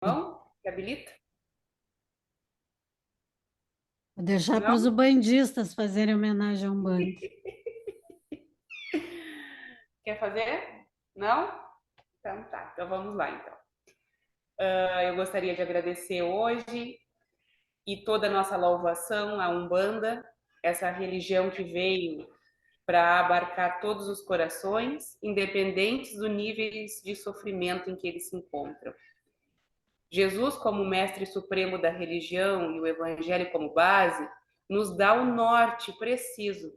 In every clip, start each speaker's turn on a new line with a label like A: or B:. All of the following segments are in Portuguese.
A: Não? Que habilita?
B: Vou deixar para os
A: Não?
B: ubandistas fazerem homenagem a um bando.
A: Quer fazer? Não? Então tá, então vamos lá então. Eu gostaria de agradecer hoje e toda a nossa louvação à Umbanda, essa religião que veio para abarcar todos os corações, independentes dos níveis de sofrimento em que eles se encontram. Jesus, como mestre supremo da religião e o evangelho como base, nos dá o norte preciso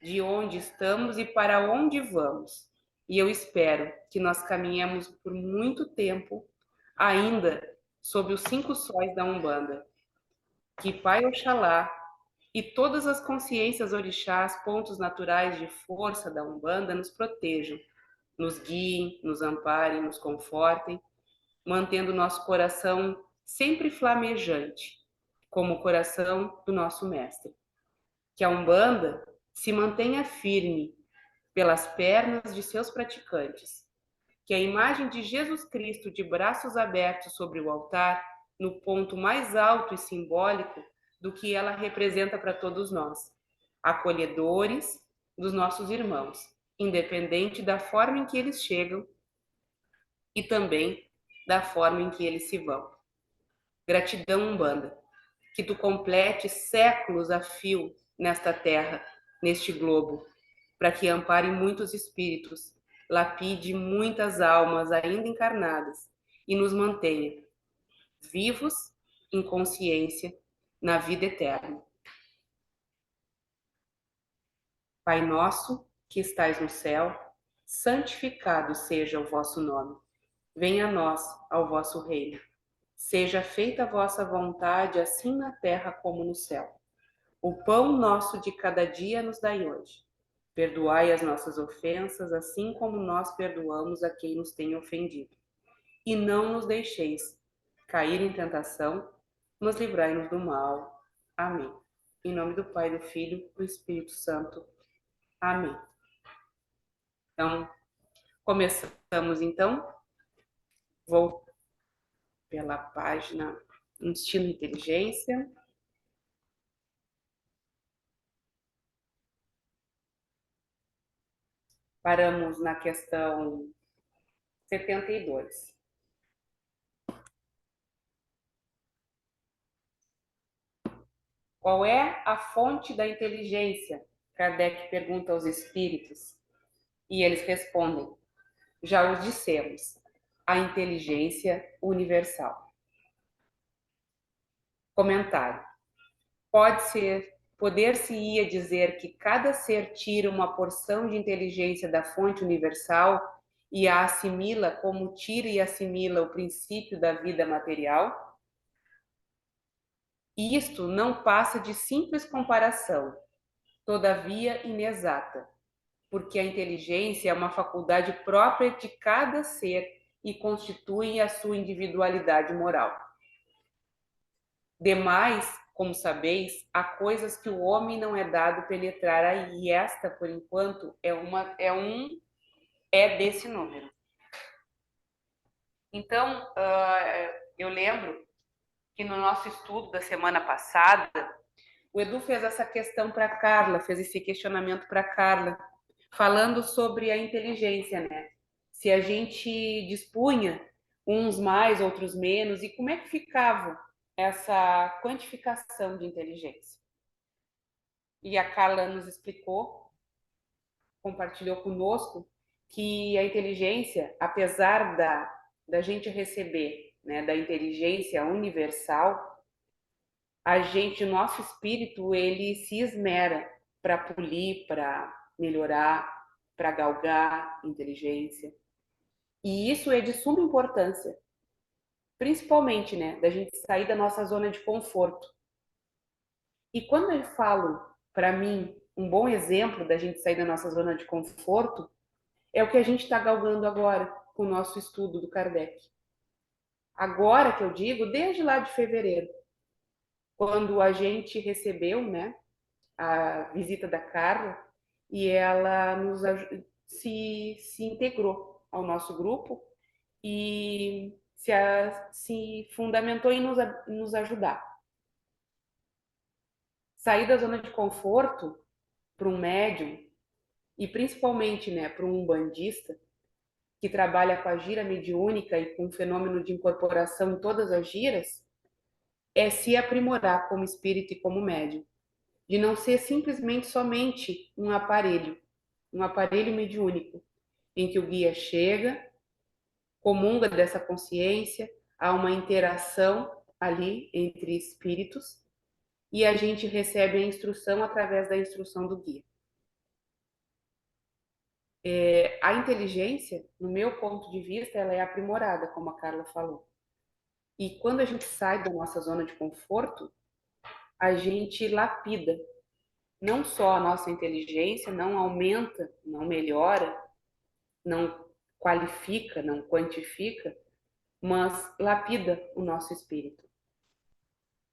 A: de onde estamos e para onde vamos. E eu espero que nós caminhemos por muito tempo ainda sob os cinco sóis da Umbanda. Que Pai Oxalá e todas as consciências orixás, pontos naturais de força da Umbanda, nos protejam, nos guiem, nos amparem, nos confortem, mantendo nosso coração sempre flamejante, como o coração do nosso mestre. Que a Umbanda se mantenha firme pelas pernas de seus praticantes. Que a imagem de Jesus Cristo de braços abertos sobre o altar, no ponto mais alto e simbólico do que ela representa para todos nós, acolhedores dos nossos irmãos, independente da forma em que eles chegam e também da forma em que eles se vão. Gratidão, Umbanda, que tu complete séculos a fio nesta terra, neste globo, para que ampare muitos espíritos, lapide muitas almas ainda encarnadas e nos mantenha vivos em consciência na vida eterna. Pai nosso, que estais no céu, santificado seja o vosso nome. Venha a nós ao vosso reino. Seja feita a vossa vontade, assim na terra como no céu. O pão nosso de cada dia nos dai hoje. Perdoai as nossas ofensas, assim como nós perdoamos a quem nos tem ofendido. E não nos deixeis cair em tentação, mas livrai-nos do mal. Amém. Em nome do Pai, do Filho e do Espírito Santo. Amém. Então, começamos então. Vou pela página Instinto e Inteligência. Paramos na questão 72. Qual é a fonte da inteligência? Kardec pergunta aos espíritos. E eles respondem: já os dissemos, a inteligência universal. Comentário: poder-se-ia dizer que cada ser tira uma porção de inteligência da fonte universal e a assimila como tira e assimila o princípio da vida material? Isto não passa de simples comparação, todavia inexata, porque a inteligência é uma faculdade própria de cada ser e constitui a sua individualidade moral. Demais, como sabeis, há coisas que o homem não é dado penetrar aí, e esta, por enquanto, é desse número. Então, eu lembro que no nosso estudo da semana passada, o Edu fez essa questão para a Carla, fez esse questionamento para a Carla, falando sobre a inteligência, né? Se a gente dispunha uns mais, outros menos, e como é que ficava essa quantificação de inteligência? E a Carla nos explicou, compartilhou conosco, que a inteligência, apesar da gente receber, né, da inteligência universal, a gente, o nosso espírito, ele se esmera para polir, para melhorar, para galgar inteligência. E isso é de suma importância, principalmente, né, da gente sair da nossa zona de conforto. E quando eu falo, para mim, um bom exemplo da gente sair da nossa zona de conforto é o que a gente está galgando agora com o nosso estudo do Kardec. Agora que eu digo, desde lá de fevereiro, quando a gente recebeu, né, a visita da Carla e ela se integrou ao nosso grupo e se fundamentou em nos ajudar. Sair da zona de conforto para um médium, e principalmente, né, para um umbandista, que trabalha com a gira mediúnica e com o fenômeno de incorporação em todas as giras, é se aprimorar como espírito e como médium. De não ser simplesmente somente um aparelho mediúnico, em que o guia chega, comunga dessa consciência, há uma interação ali entre espíritos e a gente recebe a instrução através da instrução do guia. A inteligência, no meu ponto de vista, ela é aprimorada, como a Carla falou. E quando a gente sai da nossa zona de conforto, a gente lapida não só a nossa inteligência, não aumenta, não melhora, não qualifica, não quantifica, mas lapida o nosso espírito,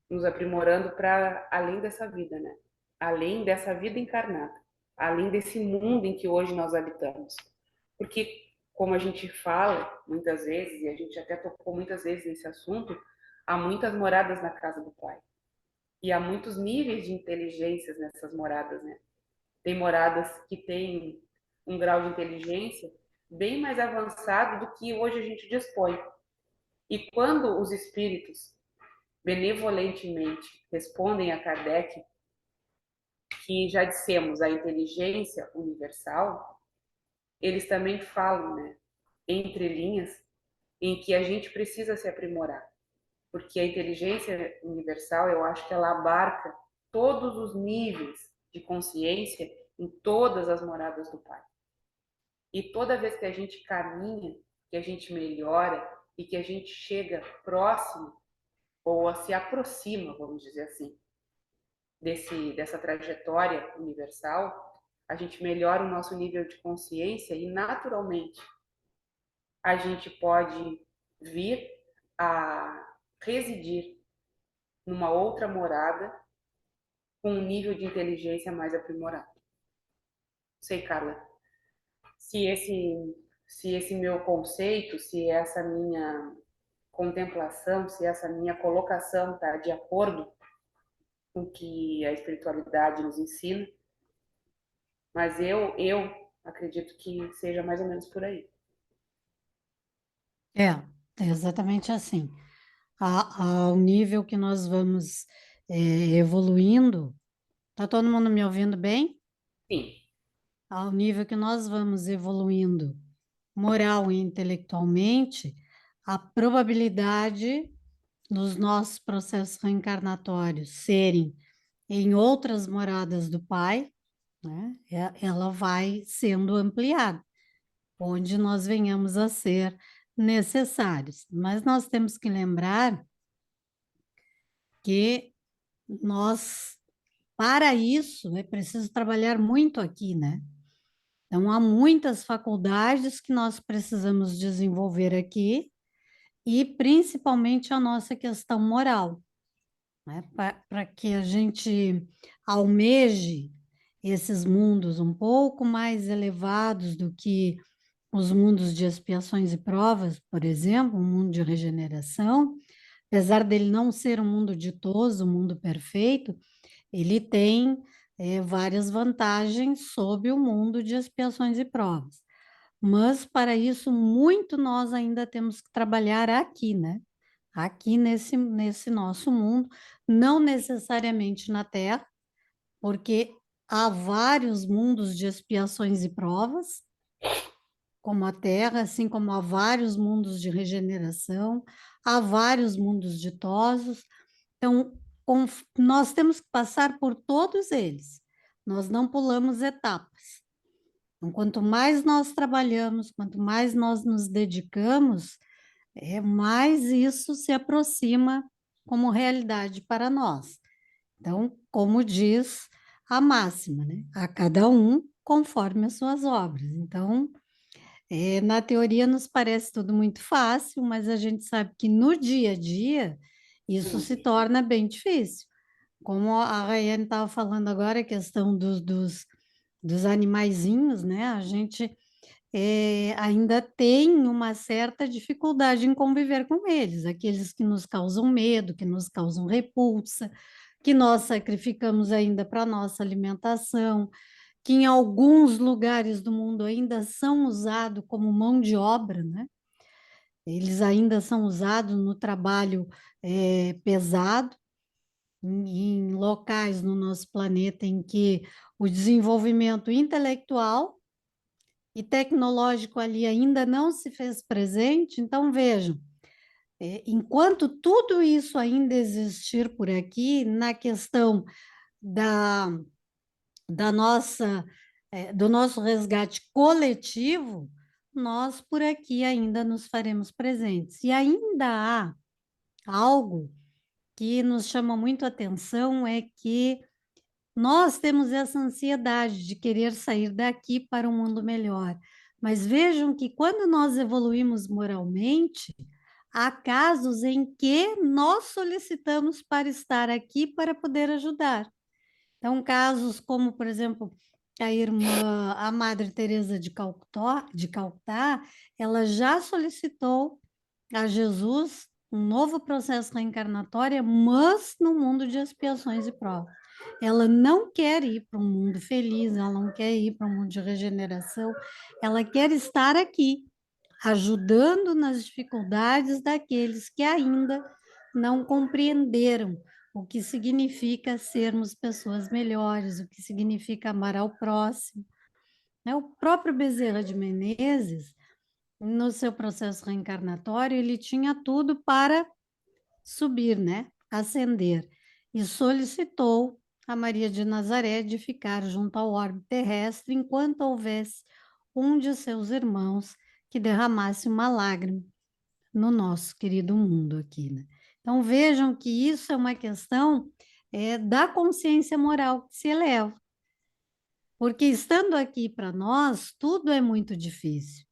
A: nos aprimorando para além dessa vida, né? Além dessa vida encarnada, além desse mundo em que hoje nós habitamos. Porque, como a gente fala muitas vezes, e a gente até tocou muitas vezes nesse assunto, há muitas moradas na casa do Pai. E há muitos níveis de inteligências nessas moradas, né? Tem moradas que têm um grau de inteligência bem mais avançado do que hoje a gente dispõe. E quando os espíritos benevolentemente respondem a Kardec, que já dissemos a inteligência universal, eles também falam, né, entre linhas, em que a gente precisa se aprimorar, porque a inteligência universal, eu acho que ela abarca todos os níveis de consciência em todas as moradas do Pai. E toda vez que a gente caminha, que a gente melhora e que a gente chega próximo ou se aproxima, vamos dizer assim, dessa trajetória universal, a gente melhora o nosso nível de consciência e naturalmente a gente pode vir a residir numa outra morada com um nível de inteligência mais aprimorado. Sei, Carla, se esse meu conceito, se essa minha contemplação, se essa minha colocação está de acordo com o que a espiritualidade nos ensina, mas eu acredito que seja mais ou menos por aí.
B: É exatamente assim. Ao nível que nós vamos evoluindo, tá todo mundo me ouvindo bem?
A: Sim.
B: Ao nível que nós vamos evoluindo moral e intelectualmente, a probabilidade dos nossos processos reencarnatórios serem em outras moradas do Pai, né, ela vai sendo ampliada, onde nós venhamos a ser necessários. Mas nós temos que lembrar que nós, para isso, é preciso trabalhar muito aqui, né? Então, há muitas faculdades que nós precisamos desenvolver aqui, e principalmente a nossa questão moral, né? Para que a gente almeje esses mundos um pouco mais elevados do que os mundos de expiações e provas, por exemplo, um mundo de regeneração, apesar dele não ser um mundo ditoso, um mundo perfeito, ele tem várias vantagens sobre o mundo de expiações e provas. Mas para isso, muito nós ainda temos que trabalhar aqui, né? Aqui nesse nosso mundo, não necessariamente na Terra, porque há vários mundos de expiações e provas, como a Terra, assim como há vários mundos de regeneração, há vários mundos ditosos. Então, nós temos que passar por todos eles. Nós não pulamos etapas. Então, quanto mais nós trabalhamos, quanto mais nós nos dedicamos, mais isso se aproxima como realidade para nós. Então, como diz a máxima, né? A cada um conforme as suas obras. Então, na teoria nos parece tudo muito fácil, mas a gente sabe que no dia a dia isso se torna bem difícil. Como a Rayane estava falando agora, a questão dos animaizinhos, né? A gente ainda têm uma certa dificuldade em conviver com eles, aqueles que nos causam medo, que nos causam repulsa, que nós sacrificamos ainda para a nossa alimentação, que em alguns lugares do mundo ainda são usados como mão de obra, né? Eles ainda são usados no trabalho pesado, em locais no nosso planeta em que o desenvolvimento intelectual e tecnológico ali ainda não se fez presente. Então, vejam, enquanto tudo isso ainda existir por aqui, na questão da, da nossa, do nosso resgate coletivo, nós por aqui ainda nos faremos presentes. E ainda há algo que nos chama muito a atenção, é que nós temos essa ansiedade de querer sair daqui para um mundo melhor. Mas vejam que quando nós evoluímos moralmente, há casos em que nós solicitamos para estar aqui para poder ajudar. Então, casos como, por exemplo, a Madre Teresa de Calcutá, ela já solicitou a Jesus um novo processo reencarnatório, mas no mundo de expiações e provas. Ela não quer ir para um mundo feliz, ela não quer ir para um mundo de regeneração, ela quer estar aqui, ajudando nas dificuldades daqueles que ainda não compreenderam o que significa sermos pessoas melhores, o que significa amar ao próximo. O próprio Bezerra de Menezes, no seu processo reencarnatório, ele tinha tudo para subir, né? Ascender, e solicitou a Maria de Nazaré de ficar junto ao orbe terrestre enquanto houvesse um de seus irmãos que derramasse uma lágrima no nosso querido mundo aqui, né? Então vejam que isso é uma questão da consciência moral que se eleva, porque estando aqui para nós, tudo é muito difícil.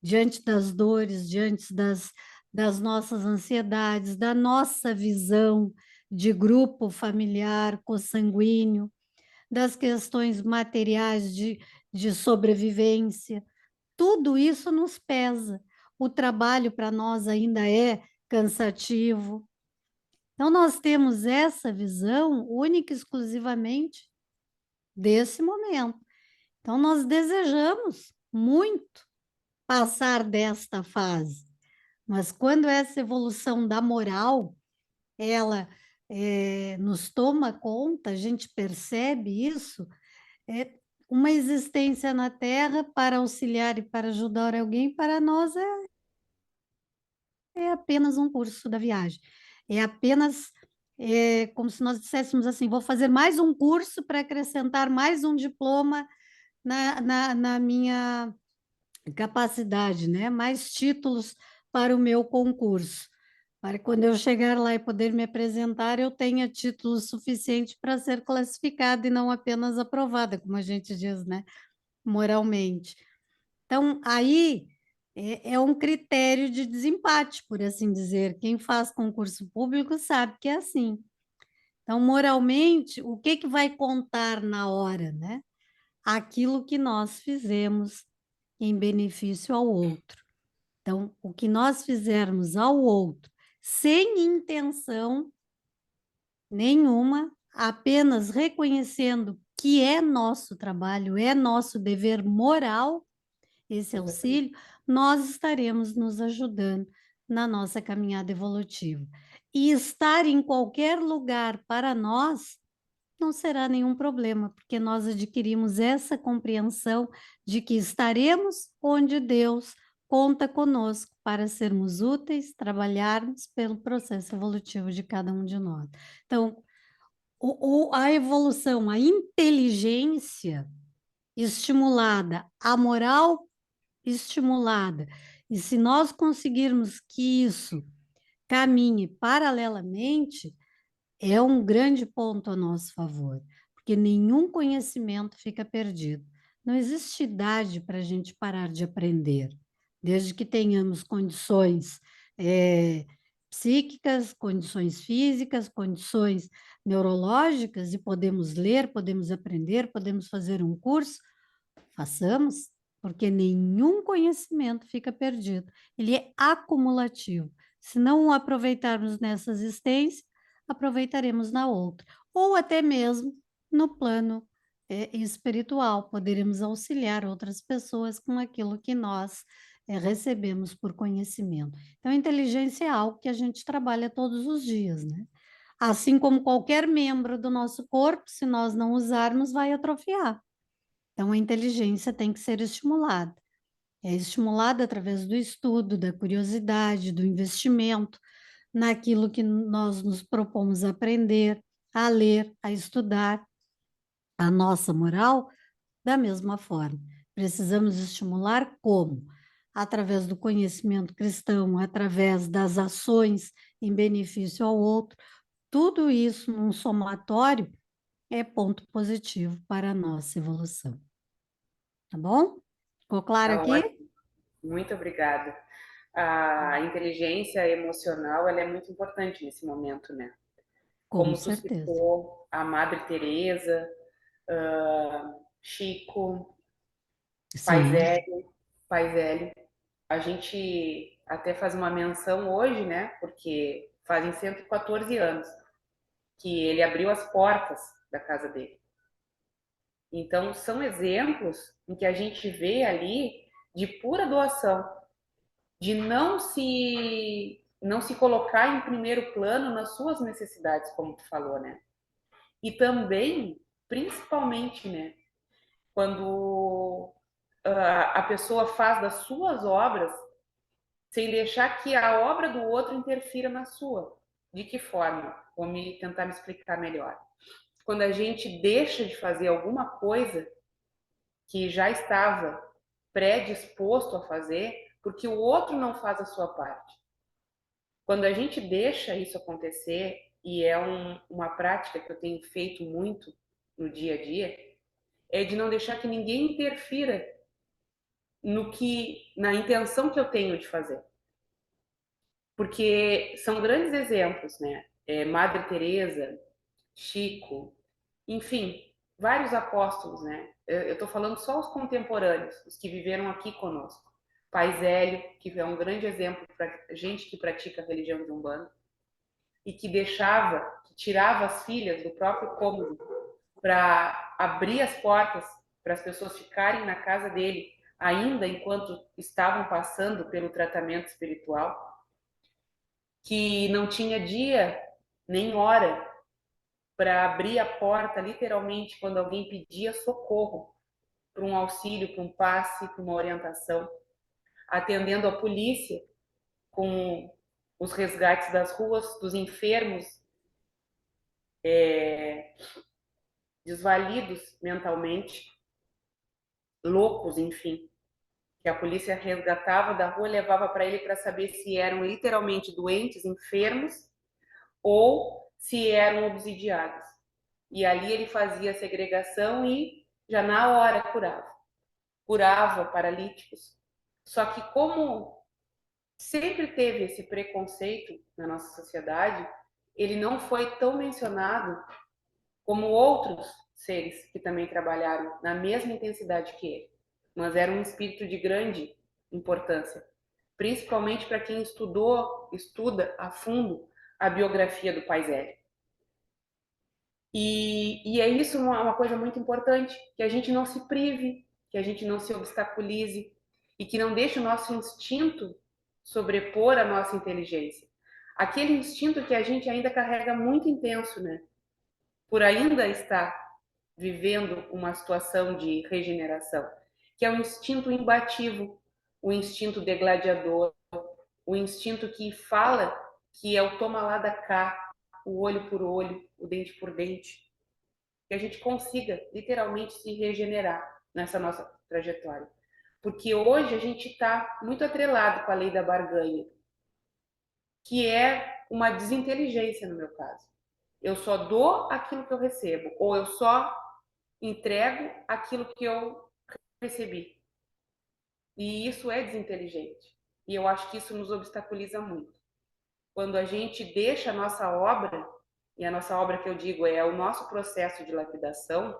B: Diante das dores, diante das nossas ansiedades, da nossa visão de grupo familiar, consanguíneo, das questões materiais de sobrevivência, tudo isso nos pesa. O trabalho para nós ainda é cansativo. Então, nós temos essa visão única e exclusivamente desse momento. Então, nós desejamos muito passar desta fase, mas quando essa evolução da moral, ela nos toma conta, a gente percebe isso, uma existência na Terra para auxiliar e para ajudar alguém, para nós é apenas um curso da viagem. É apenas como se nós disséssemos assim, vou fazer mais um curso para acrescentar mais um diploma na minha capacidade, né? Mais títulos para o meu concurso. Para quando eu chegar lá e poder me apresentar, eu tenha título suficiente para ser classificada e não apenas aprovada, como a gente diz, né? Moralmente. Então, aí é um critério de desempate, por assim dizer. Quem faz concurso público sabe que é assim. Então, moralmente, o que vai contar na hora, né? Aquilo que nós fizemos em benefício ao outro. Então, o que nós fizermos ao outro sem intenção nenhuma, apenas reconhecendo que é nosso trabalho, é nosso dever moral, esse auxílio, nós estaremos nos ajudando na nossa caminhada evolutiva. E estar em qualquer lugar para nós não será nenhum problema, porque nós adquirimos essa compreensão de que estaremos onde Deus conta conosco para sermos úteis, trabalharmos pelo processo evolutivo de cada um de nós. Então, a evolução, a inteligência estimulada, a moral estimulada, e se nós conseguirmos que isso caminhe paralelamente, é um grande ponto a nosso favor, porque nenhum conhecimento fica perdido. Não existe idade para a gente parar de aprender, desde que tenhamos condições psíquicas, condições físicas, condições neurológicas, e podemos ler, podemos aprender, podemos fazer um curso, façamos. porque nenhum conhecimento fica perdido, ele é acumulativo. Se não o aproveitarmos nessa existência, aproveitaremos na outra, ou até mesmo no plano espiritual, poderemos auxiliar outras pessoas com aquilo que nós recebemos por conhecimento. Então, a inteligência é algo que a gente trabalha todos os dias, né? Assim como qualquer membro do nosso corpo, se nós não usarmos, vai atrofiar. Então, a inteligência tem que ser estimulada. É estimulada através do estudo, da curiosidade, do investimento, naquilo que nós nos propomos a aprender, a ler, a estudar. A nossa moral, da mesma forma. Precisamos estimular como? Através do conhecimento cristão, através das ações em benefício ao outro. Tudo isso num somatório é ponto positivo para a nossa evolução. Tá bom? Ficou claro
A: Tá
B: aqui?
A: ótimo. Muito obrigada. A inteligência emocional, ela é muito importante nesse momento, né?
B: Com
A: Como tu
B: certeza.
A: citou, a Madre Teresa, Chico, Pai
B: Sim,
A: Zélio, Pai Zélio. A gente até faz uma menção hoje, né? Porque fazem 114 anos que ele abriu as portas da casa dele. Então, são exemplos em que a gente vê ali de pura doação, de não se colocar em primeiro plano nas suas necessidades, como tu falou, né? E também, principalmente, né, quando a pessoa faz das suas obras sem deixar que a obra do outro interfira na sua. De que forma? Tentar me explicar melhor. Quando a gente deixa de fazer alguma coisa que já estava predisposto a fazer, porque o outro não faz a sua parte. Quando a gente deixa isso acontecer, e é uma prática que eu tenho feito muito no dia a dia, é de não deixar que ninguém interfira na intenção que eu tenho de fazer. Porque são grandes exemplos, né? Madre Teresa, Chico, enfim, vários apóstolos, né? Eu estou falando só os contemporâneos, os que viveram aqui conosco. Pai Zélio, que é um grande exemplo para gente que pratica a religião de Umbanda e que tirava as filhas do próprio cômodo para abrir as portas para as pessoas ficarem na casa dele, ainda enquanto estavam passando pelo tratamento espiritual, que não tinha dia nem hora para abrir a porta, literalmente, quando alguém pedia socorro, para um auxílio, para um passe, para uma orientação, atendendo a polícia com os resgates das ruas, dos enfermos, desvalidos mentalmente, loucos, enfim, que a polícia resgatava da rua e levava para ele para saber se eram literalmente doentes, enfermos, ou se eram obsidiados. E ali ele fazia a segregação e já na hora curava paralíticos. Só que como sempre teve esse preconceito na nossa sociedade, ele não foi tão mencionado como outros seres que também trabalharam na mesma intensidade que ele, mas era um espírito de grande importância, principalmente para quem estuda a fundo a biografia do Pai Zélio. E é isso uma coisa muito importante, que a gente não se prive, que a gente não se obstaculize e que não deixe o nosso instinto sobrepor a nossa inteligência. Aquele instinto que a gente ainda carrega muito intenso, né? Por ainda estar vivendo uma situação de regeneração, que é o instinto imbativo, o instinto de gladiador, o instinto que fala que é o toma lá da cá, o olho por olho, o dente por dente, que a gente consiga literalmente se regenerar nessa nossa trajetória. Porque hoje a gente está muito atrelado com a lei da barganha, que é uma desinteligência no meu caso. Eu só dou aquilo que eu recebo, ou eu só entrego aquilo que eu recebi. E isso é desinteligente. E eu acho que isso nos obstaculiza muito. Quando a gente deixa a nossa obra, e a nossa obra que eu digo é o nosso processo de lapidação,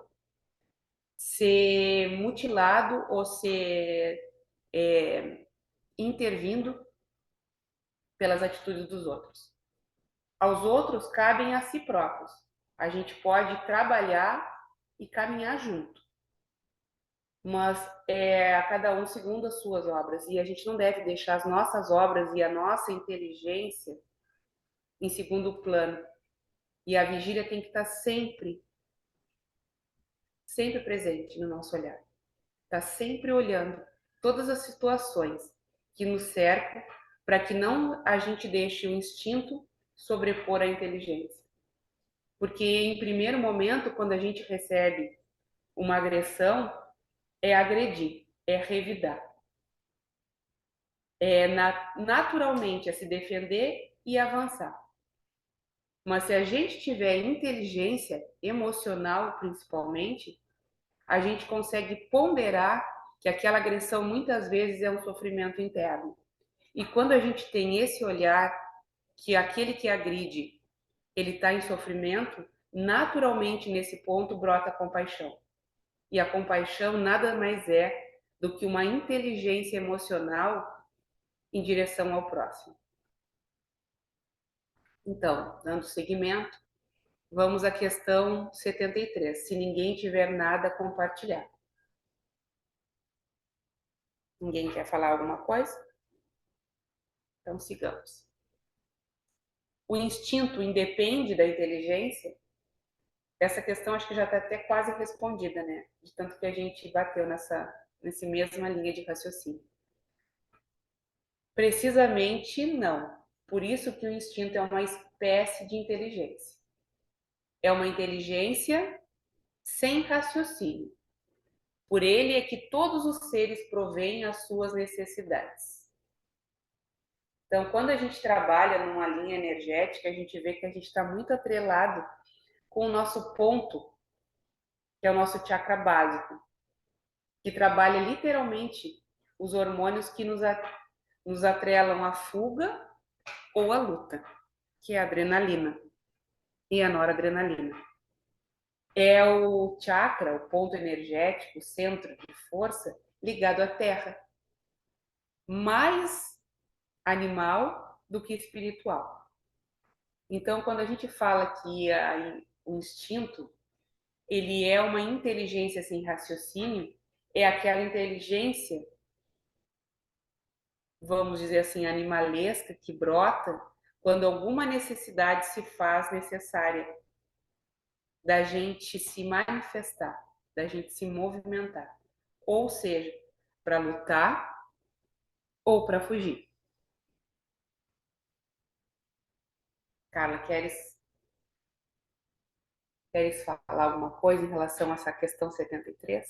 A: ser mutilado ou ser intervindo pelas atitudes dos outros. Aos outros cabem a si próprios. A gente pode trabalhar e caminhar junto, mas é a cada um segundo as suas obras. E a gente não deve deixar as nossas obras e a nossa inteligência em segundo plano. E a vigília tem que estar sempre, sempre presente no nosso olhar. Está sempre olhando todas as situações que nos cercam para que não a gente deixe o instinto sobrepor a inteligência. Porque em primeiro momento, quando a gente recebe uma agressão, é agredir, é revidar. É naturalmente a se defender e avançar. Mas se a gente tiver inteligência emocional, principalmente, a gente consegue ponderar que aquela agressão muitas vezes é um sofrimento interno. E quando a gente tem esse olhar que aquele que agride, ele está em sofrimento, naturalmente nesse ponto brota a compaixão. E a compaixão nada mais é do que uma inteligência emocional em direção ao próximo. Então, dando seguimento, vamos à questão 73. Se ninguém tiver nada a compartilhar. Ninguém quer falar alguma coisa? Então, sigamos. O instinto independe da inteligência? Essa questão acho que já está até quase respondida, né? De tanto que a gente bateu nessa mesma linha de raciocínio. Precisamente não. Por isso que o instinto é uma espécie de inteligência. É uma inteligência sem raciocínio. Por ele é que todos os seres provêm as suas necessidades. Então, quando a gente trabalha numa linha energética, a gente vê que a gente está muito atrelado com o nosso ponto, que é o nosso chakra básico, que trabalha literalmente os hormônios que nos atrelam à fuga ou à luta, que é a adrenalina e a noradrenalina. É o chakra, o ponto energético, o centro de força, ligado à terra. Mais animal do que espiritual. Então, quando a gente fala que o instinto ele é uma inteligência sem raciocínio, é aquela inteligência, vamos dizer assim, animalesca que brota quando alguma necessidade se faz necessária da gente se manifestar, da gente se movimentar, ou seja, para lutar ou para fugir. Carla, queres falar alguma coisa em relação a essa questão 73?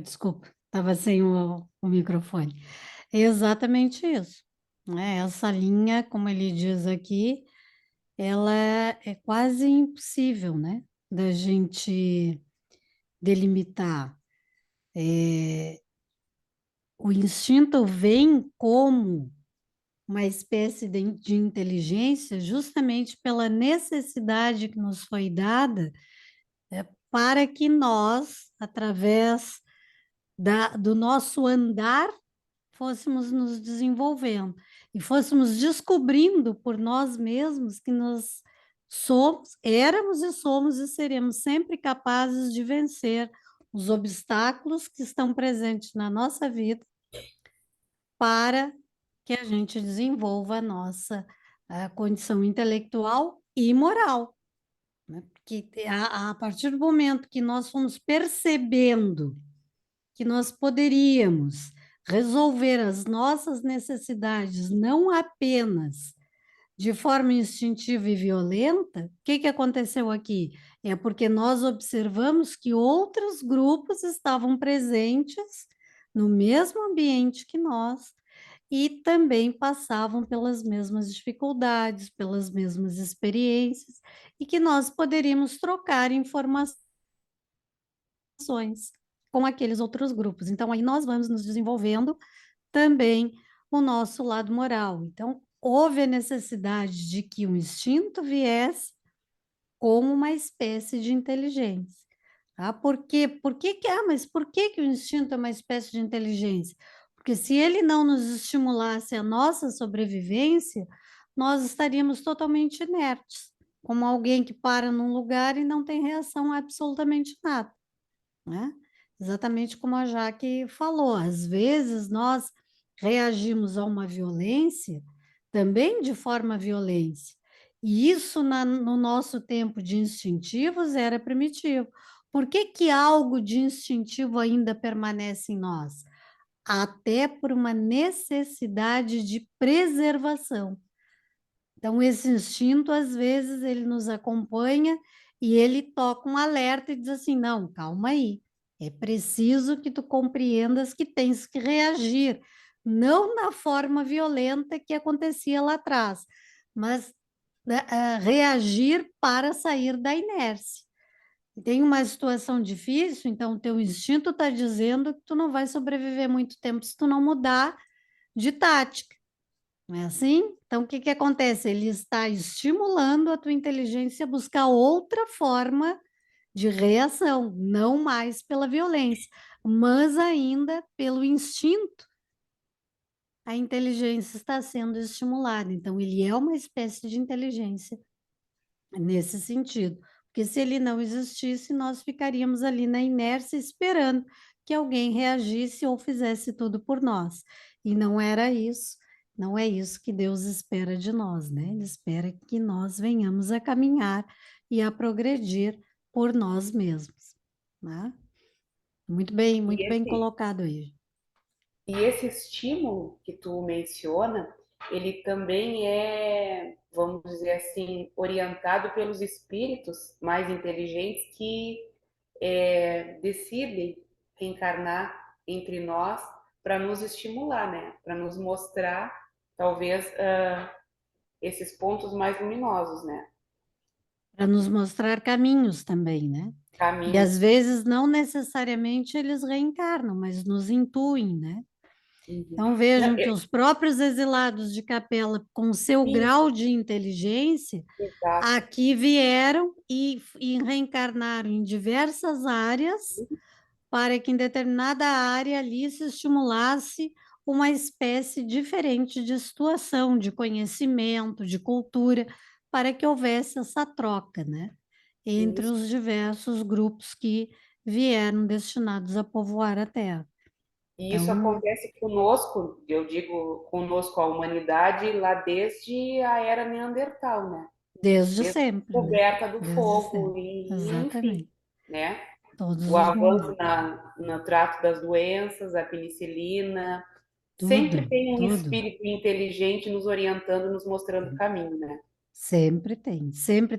B: Desculpa, estava sem o microfone. É exatamente isso, né? Essa linha, como ele diz aqui, ela é quase impossível, né? Da gente delimitar. O instinto vem como uma espécie de inteligência justamente pela necessidade que nos foi dada para que nós, através do nosso andar, fôssemos nos desenvolvendo e fôssemos descobrindo por nós mesmos que nós somos, éramos e somos e seremos sempre capazes de vencer os obstáculos que estão presentes na nossa vida para que a gente desenvolva a nossa condição intelectual e moral, né? Porque a partir do momento que nós fomos percebendo que nós poderíamos resolver as nossas necessidades não apenas de forma instintiva e violenta, o que aconteceu aqui? É porque nós observamos que outros grupos estavam presentes no mesmo ambiente que nós e também passavam pelas mesmas dificuldades, pelas mesmas experiências, e que nós poderíamos trocar informações com aqueles outros grupos. Então, aí nós vamos nos desenvolvendo também o nosso lado moral. Então, houve a necessidade de que o instinto viesse como uma espécie de inteligência. Tá? Por quê? Mas por que que o instinto é uma espécie de inteligência? Porque se ele não nos estimulasse a nossa sobrevivência, nós estaríamos totalmente inertes, como alguém que para num lugar e não tem reação a absolutamente nada, né? Exatamente como a Jaque falou, às vezes nós reagimos a uma violência também de forma violência. E isso no nosso tempo de instintivos era primitivo. Por que que algo de instintivo ainda permanece em nós? Até por uma necessidade de preservação. Então, esse instinto, às vezes, ele nos acompanha e ele toca um alerta e diz assim: não, calma aí, é preciso que tu compreendas que tens que reagir, não na forma violenta que acontecia lá atrás, mas né, reagir para sair da inércia. Tem uma situação difícil, então o teu instinto está dizendo que tu não vai sobreviver muito tempo se tu não mudar de tática. Não é assim? Então, o que que acontece? Ele está estimulando a tua inteligência a buscar outra forma de reação, não mais pela violência, mas ainda pelo instinto. A inteligência está sendo estimulada. Então, ele é uma espécie de inteligência nesse sentido. Porque se ele não existisse, nós ficaríamos ali na inércia esperando que alguém reagisse ou fizesse tudo por nós. E não era isso, não é isso que Deus espera de nós, né? Ele espera que nós venhamos a caminhar e a progredir por nós mesmos, né?
A: E
B: Muito bem colocado aí.
A: esse estímulo que tu menciona, ele também é, vamos dizer assim, orientado pelos espíritos mais inteligentes que decidem reencarnar entre nós para nos estimular, né? Para nos mostrar, talvez, esses pontos mais luminosos, né?
B: Para nos mostrar caminhos também, né? E às
A: Caminhos.
B: vezes não necessariamente eles reencarnam, mas nos intuem, né?
A: Uhum.
B: Então
A: Não,
B: vejam que os próprios exilados de capela, com seu
A: isso,
B: grau de inteligência,
A: exato.
B: aqui vieram e reencarnaram em diversas áreas para que em determinada área ali se estimulasse uma espécie diferente de situação, de conhecimento, de cultura, para que houvesse essa troca, né? Entre
A: Isso.
B: os diversos grupos que vieram destinados a povoar a Terra.
A: E isso
B: Então,
A: acontece conosco, eu digo conosco, a humanidade, lá desde a era Neandertal, né?
B: desde
A: Desde a
B: sempre, né?
A: descoberta do
B: Desde
A: fogo,
B: sempre.
A: e, enfim,
B: Exatamente.
A: né?
B: Todos
A: O
B: os
A: avanço
B: momentos.
A: no trato das doenças, a penicilina, sempre
B: Tudo,
A: tem um
B: tudo.
A: espírito inteligente nos orientando, nos mostrando o caminho, né?
B: Sempre tem e sempre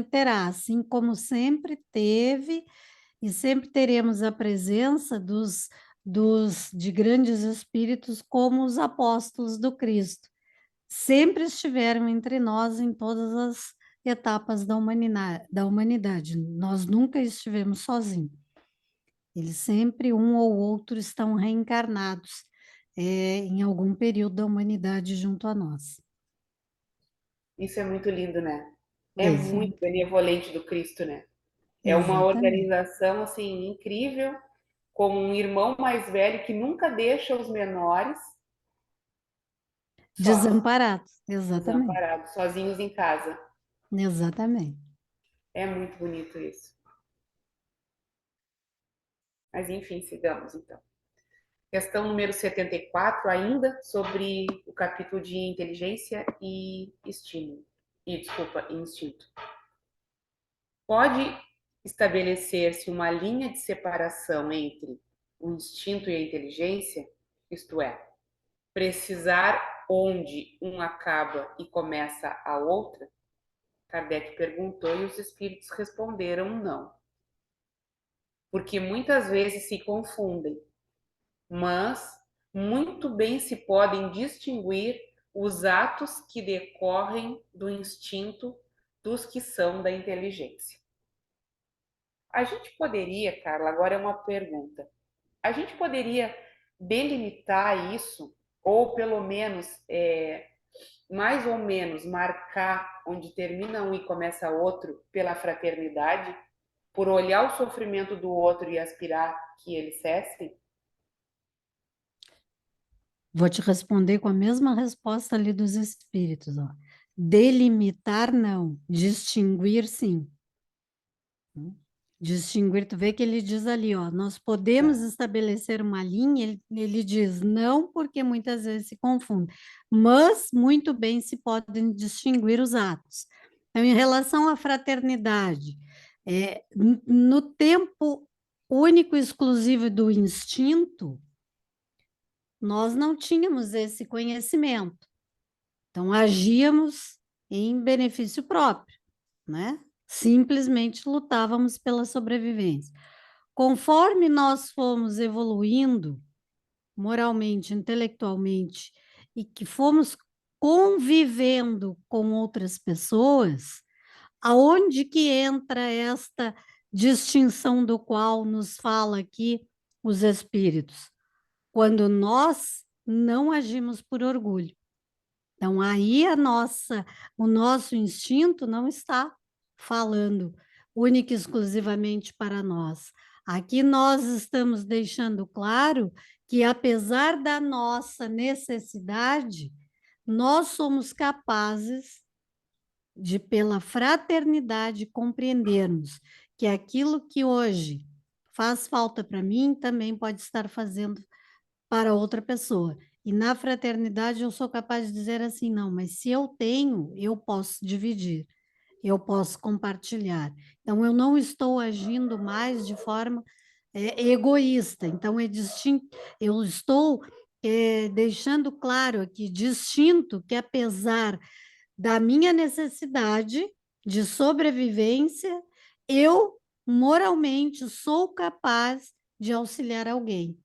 B: terá, assim como sempre teve e sempre teremos a presença dos de grandes espíritos como os apóstolos do Cristo. Sempre estiveram entre nós em todas as etapas da humanidade. Nós nunca estivemos sozinhos. Eles sempre, um ou outro, estão reencarnados em algum período da humanidade junto a nós.
A: Isso é muito lindo, né? É
B: Isso é
A: muito
B: muito,
A: benevolente do Cristo, né? É uma
B: exatamente.
A: organização assim incrível, como um irmão mais velho que nunca deixa os menores sós,
B: Desamparados, exatamente.
A: desamparados, sozinhos em casa.
B: Exatamente.
A: É muito bonito isso. Mas enfim, sigamos então. Questão número 74, ainda sobre o capítulo de inteligência e estímulo. E, desculpa, instinto. Pode estabelecer-se uma linha de separação entre o instinto e a inteligência? Isto é, precisar onde um acaba e começa a outra? Kardec perguntou e os espíritos responderam não. Porque muitas vezes se confundem, mas muito bem se podem distinguir os atos que decorrem do instinto dos que são da inteligência. A gente poderia, Carla, agora é uma pergunta, a gente poderia delimitar isso, ou pelo menos mais ou menos marcar onde termina um e começa outro pela fraternidade, por olhar o sofrimento do outro e aspirar que ele cesse?
B: Vou te responder com a mesma resposta ali dos espíritos, ó. Delimitar, não. Distinguir, sim. Distinguir, tu vê que ele diz ali, ó, nós podemos estabelecer uma linha, ele diz não, porque muitas vezes se confunde, mas muito bem se podem distinguir os atos. Então, em relação à fraternidade, no tempo único e exclusivo do instinto, nós não tínhamos esse conhecimento. Então, agíamos em benefício próprio, né? Simplesmente lutávamos pela sobrevivência. Conforme nós fomos evoluindo moralmente, intelectualmente, e que fomos convivendo com outras pessoas, aonde que entra esta distinção do qual nos fala aqui os espíritos? Quando nós não agimos por orgulho. Então, aí o nosso instinto não está falando única e exclusivamente para nós. Aqui nós estamos deixando claro que, apesar da nossa necessidade, nós somos capazes de, pela fraternidade, compreendermos que aquilo que hoje faz falta para mim também pode estar fazendo para outra pessoa. E na fraternidade eu sou capaz de dizer assim, não, mas se eu tenho, eu posso dividir, eu posso compartilhar. Então eu não estou agindo mais de forma egoísta. Então é distinto, eu estou deixando claro aqui, distinto, que apesar da minha necessidade de sobrevivência, eu moralmente sou capaz de auxiliar alguém,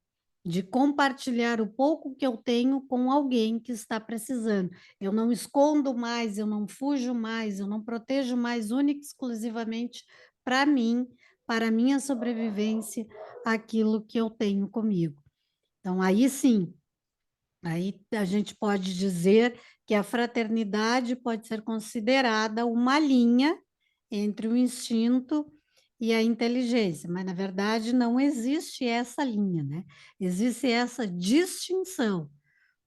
B: de compartilhar o pouco que eu tenho com alguém que está precisando. Eu não escondo mais, eu não fujo mais, eu não protejo mais única e exclusivamente para mim, para a minha sobrevivência, aquilo que eu tenho comigo. Então, aí sim, aí a gente pode dizer que a fraternidade pode ser considerada uma linha entre o instinto e a inteligência, mas na verdade não existe essa linha, né? Existe essa distinção,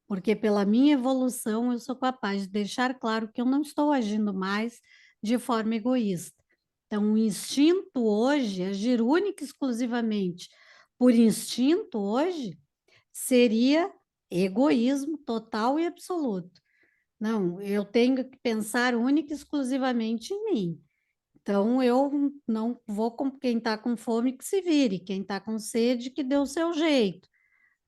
B: porque pela minha evolução eu sou capaz de deixar claro que eu não estou agindo mais de forma egoísta. Então, o instinto hoje, agir única e exclusivamente por instinto hoje, seria egoísmo total e absoluto. Não, eu tenho que pensar única e exclusivamente em mim. Então, eu não vou com quem está com fome que se vire, quem está com sede que dê o seu jeito,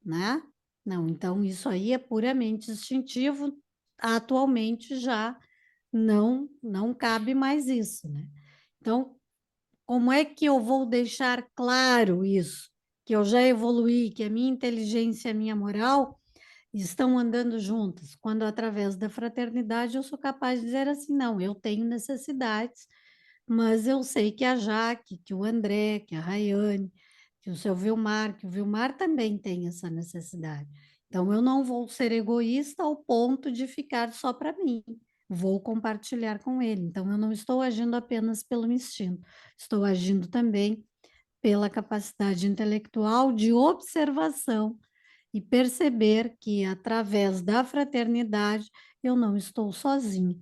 B: né? Não, então isso aí é puramente instintivo, atualmente já não cabe mais isso, né? Então, como é que eu vou deixar claro isso? Que eu já evoluí, que a minha inteligência e a minha moral estão andando juntas, quando através da fraternidade eu sou capaz de dizer assim, não, eu tenho necessidades, mas eu sei que a Jaque, que o André, que a Rayane, que o seu Vilmar, que o Vilmar também tem essa necessidade. Então eu não vou ser egoísta ao ponto de ficar só para mim. Vou compartilhar com ele. Então eu não estou agindo apenas pelo instinto, estou agindo também pela capacidade intelectual de observação e perceber que, através da fraternidade, eu não estou sozinho.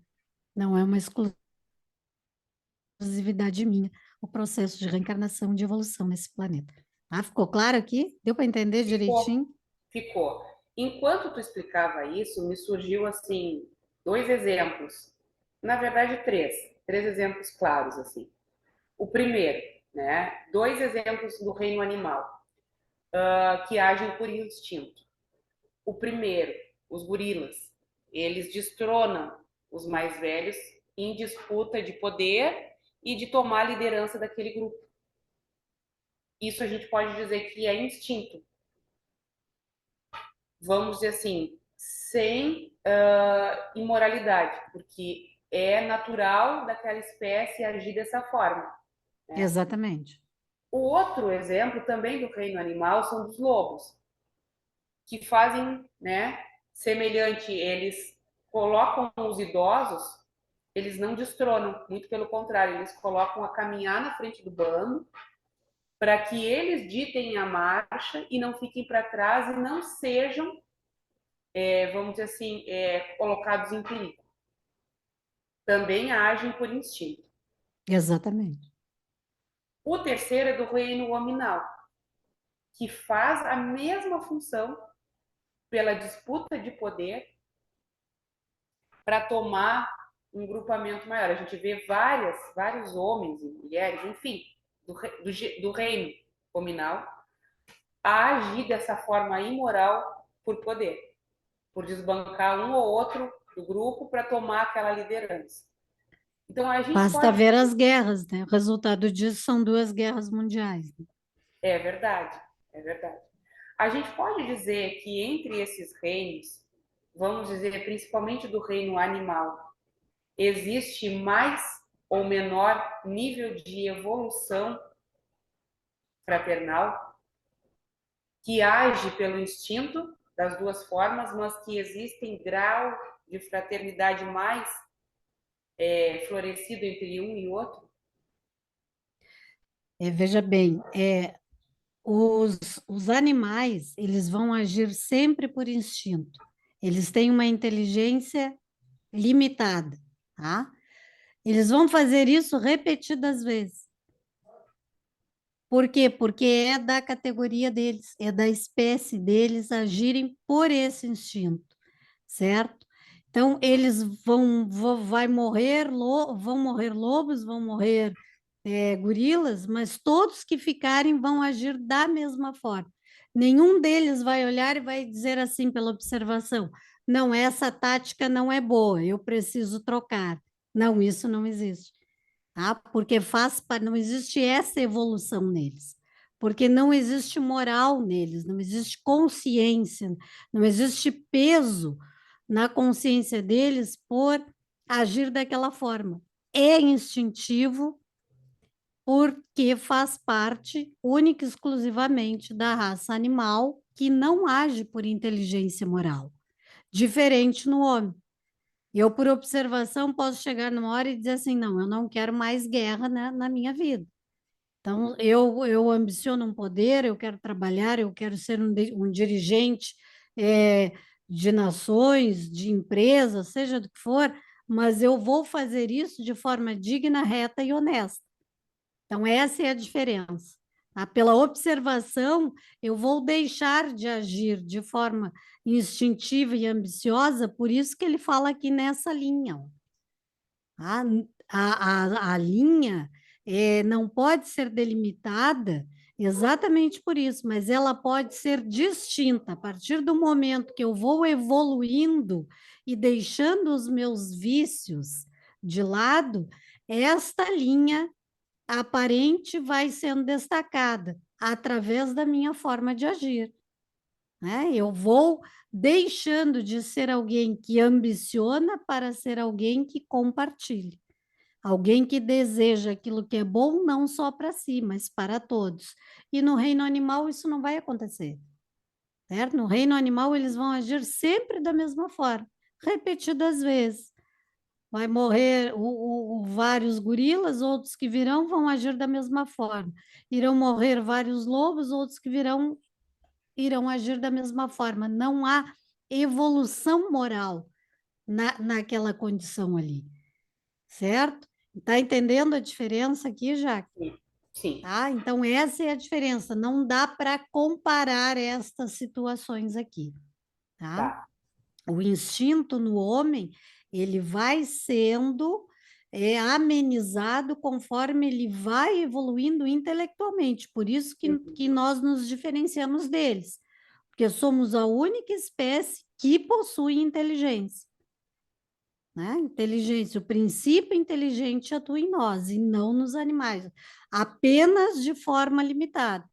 B: Não é uma exclusividade minha o processo de reencarnação e de evolução nesse planeta. Ah, ficou claro aqui? Deu para entender
A: Ficou,
B: direitinho?
A: ficou. Enquanto tu explicava isso, me surgiu assim dois exemplos. Na verdade, três exemplos claros assim. O primeiro, né? Dois exemplos do reino animal que agem por instinto. O primeiro, os gorilas, eles destronam os mais velhos em disputa de poder e de tomar a liderança daquele grupo. Isso a gente pode dizer que é instinto. Vamos dizer assim, sem imoralidade, porque é natural daquela espécie agir dessa forma. Né?
B: Exatamente.
A: O outro exemplo também do reino animal são dos lobos, que fazem, né, semelhante, eles colocam os idosos, eles não destronam, muito pelo contrário, eles colocam a caminhar na frente do bando para que eles ditem a marcha e não fiquem para trás e não sejam, vamos dizer assim, colocados em perigo. Também agem por instinto.
B: Exatamente.
A: O terceiro é do reino hominal, que faz a mesma função pela disputa de poder para tomar um grupamento maior. A gente vê vários homens e mulheres, enfim, do reino hominal, a agir dessa forma imoral por poder, por desbancar um ou outro do grupo para tomar aquela liderança. Então a gente
B: Basta
A: pode.
B: ver as guerras, né? O resultado disso são duas guerras mundiais.
A: É verdade, é verdade. A gente pode dizer que entre esses reinos, vamos dizer principalmente do reino animal, existe mais ou menor nível de evolução fraternal que age pelo instinto das duas formas, mas que existem grau de fraternidade mais florescido entre um e outro?
B: Veja bem, os animais, eles vão agir sempre por instinto. Eles têm uma inteligência limitada, tá? Eles vão fazer isso repetidas vezes. Por quê? Porque é da categoria deles, é da espécie deles agirem por esse instinto, certo? Então, eles vão morrer lobos, vão morrer gorilas, mas todos que ficarem vão agir da mesma forma. Nenhum deles vai olhar e vai dizer assim, pela observação, não, essa tática não é boa, eu preciso trocar. Não, isso não existe, tá? Porque não existe essa evolução neles, porque não existe moral neles, não existe consciência, não existe peso na consciência deles por agir daquela forma. É instintivo, porque faz parte única e exclusivamente da raça animal que não age por inteligência moral, diferente no homem. Eu, por observação, posso chegar numa hora e dizer assim: não, eu não quero mais guerra na minha vida. Então, eu ambiciono um poder, eu quero trabalhar, eu quero ser um dirigente de nações, de empresas, seja do que for, mas eu vou fazer isso de forma digna, reta e honesta. Então, essa é a diferença. Tá? Pela observação, eu vou deixar de agir de forma instintiva e ambiciosa, por isso que ele fala aqui nessa linha. Tá? A linha não pode ser delimitada exatamente por isso, mas ela pode ser distinta. A partir do momento que eu vou evoluindo e deixando os meus vícios de lado, esta linha aparente vai sendo destacada através da minha forma de agir, né? Eu vou deixando de ser alguém que ambiciona para ser alguém que compartilha, alguém que deseja aquilo que é bom não só para si, mas para todos. E no reino animal isso não vai acontecer, certo? No reino animal eles vão agir sempre da mesma forma, repetidas vezes. Vai morrer vários gorilas, outros que virão vão agir da mesma forma. Irão morrer vários lobos, outros que virão irão agir da mesma forma. Não há evolução moral naquela condição ali, certo? Está entendendo a diferença aqui, Jaque?
A: Sim. Sim.
B: Tá? Então, essa é a diferença. Não dá para comparar estas situações aqui, tá?
A: Tá.
B: O instinto no homem, ele vai sendo amenizado conforme ele vai evoluindo intelectualmente. Por isso que nós nos diferenciamos deles, porque somos a única espécie que possui inteligência. Né? Inteligência, o princípio inteligente atua em nós e não nos animais, apenas de forma limitada,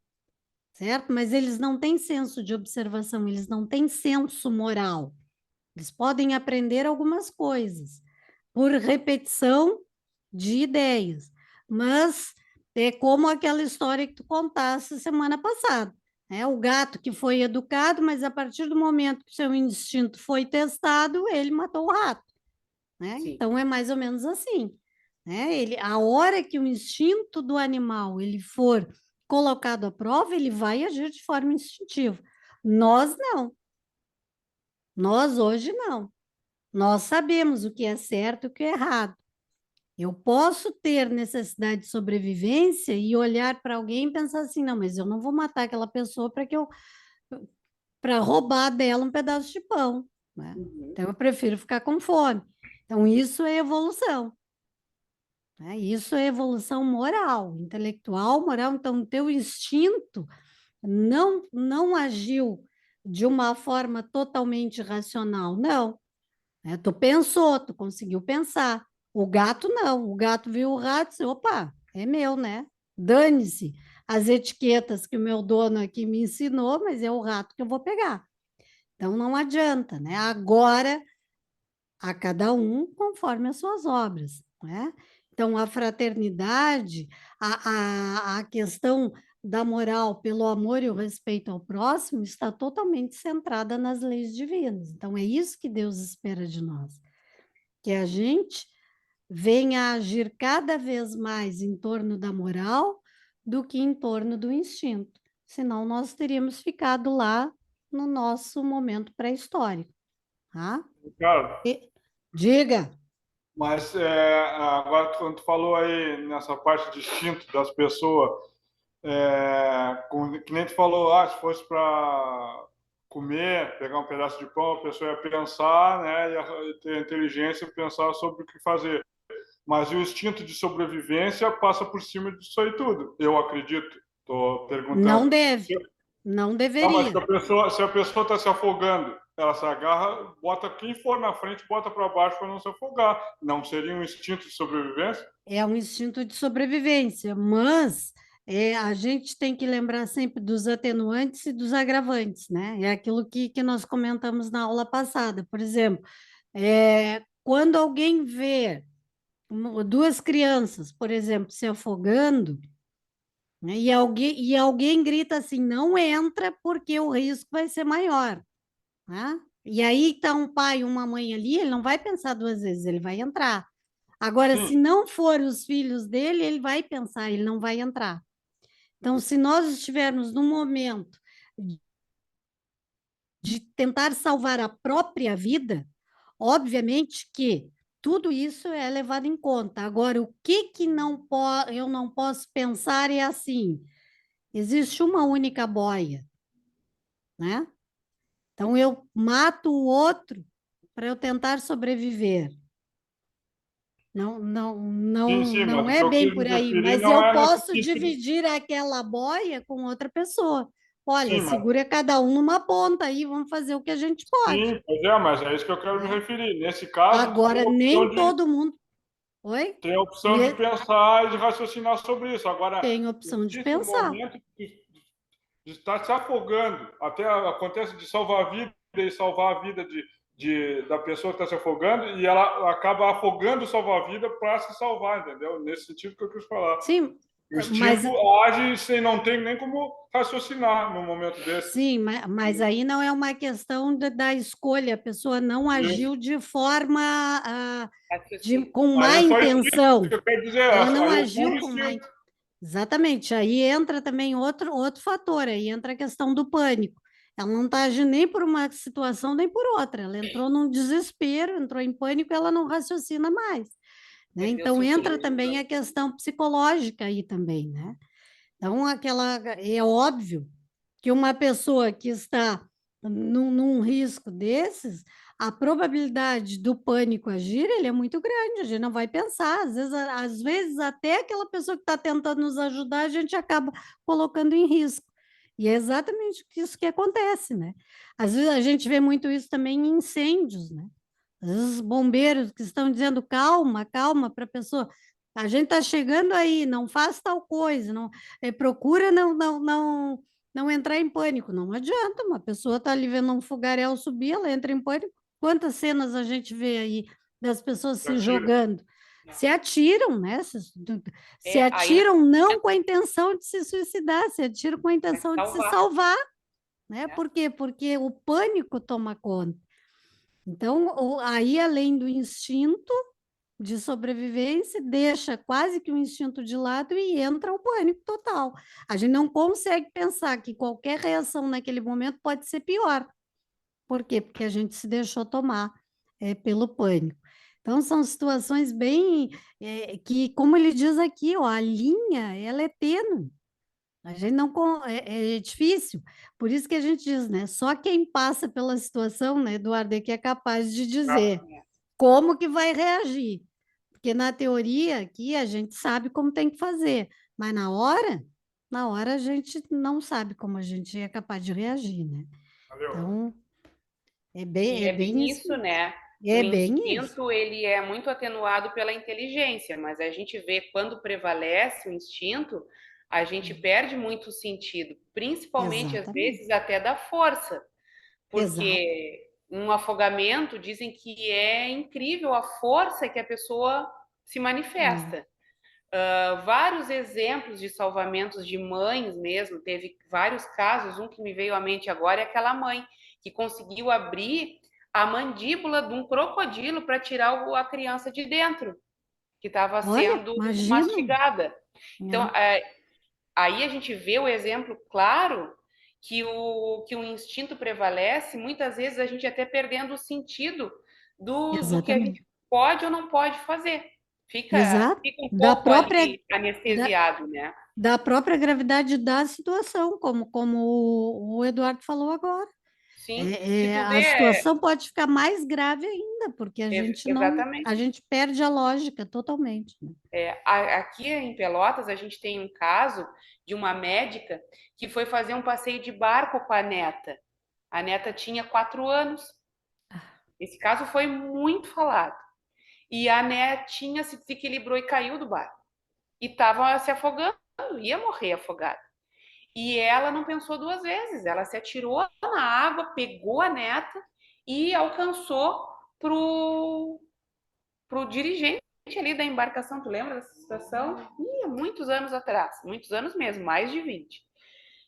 B: certo? Mas eles não têm senso de observação, eles não têm senso moral. Eles podem aprender algumas coisas por repetição de ideias, mas é como aquela história que tu contaste semana passada. É o gato que foi educado, mas a partir do momento que o seu instinto foi testado, ele matou o rato, né?
A: Sim.
B: Então é mais ou menos assim, né? A hora que o instinto do animal ele for colocado à prova, ele vai agir de forma instintiva. Nós não. Nós hoje não. Nós sabemos o que é certo e o que é errado. Eu posso ter necessidade de sobrevivência e olhar para alguém e pensar assim, não, mas eu não vou matar aquela pessoa para roubar dela um pedaço de pão, né?
A: Uhum.
B: Então eu prefiro ficar com fome. Então isso é evolução, né? Isso é evolução moral, intelectual, moral. Então o teu instinto não agiu de uma forma totalmente racional, não. Né? Tu pensou, tu conseguiu pensar. O gato não. O gato viu o rato e disse, opa, é meu, né? Dane-se as etiquetas que o meu dono aqui me ensinou, mas é o rato que eu vou pegar. Então não adianta, né? Agora, a cada um conforme as suas obras, né? Então a fraternidade, a questão da moral pelo amor e o respeito ao próximo está totalmente centrada nas leis divinas. Então é isso que Deus espera de nós, que a gente venha a agir cada vez mais em torno da moral do que em torno do instinto. Senão nós teríamos ficado lá no nosso momento pré-histórico, tá?
C: Cara,
B: Diga.
C: mas agora quando tu falou aí nessa parte de instinto das pessoas, que nem tu falou, se fosse para comer, pegar um pedaço de pão, a pessoa ia pensar, né, ia ter inteligência e pensar sobre o que fazer. Mas o instinto de sobrevivência passa por cima disso aí tudo, eu acredito. Estou
B: Não
C: perguntando.
B: deve, não
C: Não, mas
B: deveria.
C: se a pessoa está se afogando, ela se agarra, bota quem for na frente, bota para baixo para não se afogar. Não seria um instinto de sobrevivência?
B: É um instinto de sobrevivência, mas a gente tem que lembrar sempre dos atenuantes e dos agravantes, né? É aquilo que nós comentamos na aula passada. Por exemplo, quando alguém vê duas crianças, por exemplo, se afogando, né, e alguém grita assim, não entra porque o risco vai ser maior, né? E aí está um pai e uma mãe ali, ele não vai pensar duas vezes, ele vai entrar. Agora, se
C: Sim,
B: não for os filhos dele, ele vai pensar, ele não vai entrar. Então, se nós estivermos num momento de tentar salvar a própria vida, obviamente que tudo isso é levado em conta. Agora, o que eu não posso pensar é assim: existe uma única boia, né? Então, eu mato o outro para eu tentar sobreviver. Não, não,
C: sim,
B: não,
C: sim, mas
B: não
C: o que
B: é
C: eu
B: bem
C: quis me
B: por aí,
C: referir
B: mas
C: não
B: eu
C: é nesse
B: posso
C: sentido.
B: dividir aquela boia com outra pessoa. Olha,
C: Sim, mas,
B: segura cada um numa ponta aí, vamos fazer o que a gente pode,
C: sim, mas é isso que eu quero me
B: né?
C: referir. Nesse caso, tu
B: Agora, nem todo mundo. Oi?
C: tem a opção de pensar e de raciocinar sobre isso. Agora,
B: Tem opção de
C: existe um
B: pensar.
C: momento de estar se afogando. Até acontece de salvar a vida e salvar a vida da pessoa que está se afogando e ela acaba afogando o salva-vida para se salvar, entendeu? Nesse sentido que eu quis falar.
B: Sim,
C: O
B: mas
C: instinto age sem não tem nem como raciocinar num momento desse.
B: sim, mas aí não é uma questão da escolha, a pessoa não
C: Isso.
B: agiu de forma
A: Raciocínio.
B: com
C: Aí
B: má
C: é só instinto,
B: intenção.
C: que eu quero dizer,
B: Ela não
C: aí é o
B: agiu
C: puro
B: com má.
C: instinto.
B: Exatamente, aí entra também outro fator, aí entra a questão do pânico. Ela não está agindo nem por uma situação nem por outra, ela entrou num desespero, entrou em pânico, ela não raciocina mais, né?
A: Perdeu
B: Então
A: sentido.
B: entra também a questão psicológica aí também, né? Então é óbvio que uma pessoa que está num risco desses, a probabilidade do pânico agir, ele é muito grande, a gente não vai pensar, às vezes até aquela pessoa que está tentando nos ajudar, a gente acaba colocando em risco. E é exatamente isso que acontece, né? Às vezes a gente vê muito isso também em incêndios, né? Às vezes os bombeiros que estão dizendo calma, calma para a pessoa. A gente está chegando aí, não faz tal coisa, não procura não entrar em pânico. Não adianta, uma pessoa está ali vendo um fogaréu subir, ela entra em pânico. Quantas cenas a gente vê aí das pessoas
C: Se
B: se
C: atira.
B: jogando? se atiram, né? Se
A: Aí
B: atiram não com a intenção de se suicidar, se atiram com a intenção de se salvar, né? Por quê? Porque o pânico toma conta. Então, aí, além do instinto de sobrevivência, deixa quase que o instinto de lado e entra o pânico total. A gente não consegue pensar que qualquer reação naquele momento pode ser pior. Por quê? Porque a gente se deixou tomar pelo pânico. Então, são situações bem que, como ele diz aqui, ó, a linha ela é tênue. A gente não é difícil. Por isso que a gente diz, né? Só quem passa pela situação, né, Eduardo, é que é capaz de dizer como que vai reagir. Porque na teoria aqui a gente sabe como tem que fazer, mas na hora a gente não sabe como a gente é capaz de reagir, né?
C: Valeu.
B: Então, é
A: E é
B: bem
A: bem
B: isso.
A: isso, né?
B: É
A: O
B: bem isso.
A: instinto, ele é muito atenuado pela inteligência, mas a gente vê quando prevalece o instinto, a gente perde muito o sentido, principalmente às
B: Exatamente.
A: vezes até da força,
B: Exato.
A: porque um afogamento dizem que é incrível a força que a pessoa se manifesta. Vários exemplos de salvamentos de mães mesmo, teve vários casos, um que me veio à mente agora é aquela mãe que conseguiu abrir a mandíbula de um crocodilo para tirar a criança de dentro, que estava
B: Olha,
A: sendo
B: imagina.
A: mastigada. Então,
B: É,
A: aí a gente vê o exemplo claro que o instinto prevalece, muitas vezes a gente até perdendo o sentido do que a
B: exatamente.
A: gente pode ou não pode fazer. Fica,
B: Exato.
A: fica um
B: Da
A: pouco
B: própria,
A: ali
B: da,
A: anestesiado, né?
B: da própria gravidade da situação, como o Eduardo falou agora.
A: Sim, se tu
B: A
A: vê,
B: situação pode ficar mais grave ainda, porque a
A: exatamente.
B: gente perde a lógica totalmente, né?
A: Aqui em Pelotas, a gente tem um caso de uma médica que foi fazer um passeio de barco com a neta. A neta tinha 4 anos. Esse caso foi muito falado. E a netinha se desequilibrou e caiu do barco. E estava se afogando, ia morrer afogada. E ela não pensou duas vezes, ela se atirou na água, pegou a neta e alcançou pro, pro dirigente ali da embarcação. Tu lembra dessa situação? Há muitos anos atrás, muitos anos mesmo, mais de 20.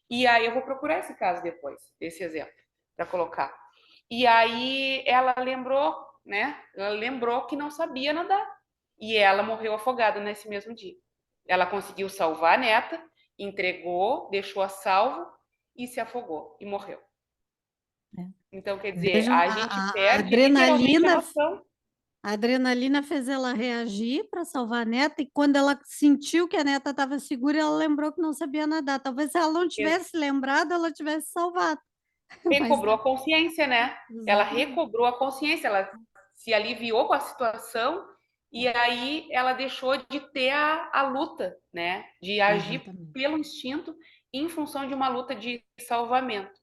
A: E aí eu vou procurar esse caso depois, esse exemplo, para colocar. E aí ela lembrou, né? Ela lembrou que não sabia nadar. E ela morreu afogada nesse mesmo dia. Ela conseguiu salvar a neta, entregou, deixou a salvo e se afogou e morreu.
B: É.
A: Então, quer dizer,
B: Vejam,
A: a gente perde literalmente a noção.
B: a adrenalina fez ela reagir para salvar a neta, e quando ela sentiu que a neta estava segura, ela lembrou que não sabia nadar. Talvez se ela não tivesse lembrado, ela tivesse salvado. Mas
A: Recobrou a consciência, né? Ela
B: exatamente,
A: recobrou a consciência, ela se aliviou com a situação e aí ela deixou de ter a luta, né? De agir
B: exatamente.
A: pelo instinto em função de uma luta de salvamento.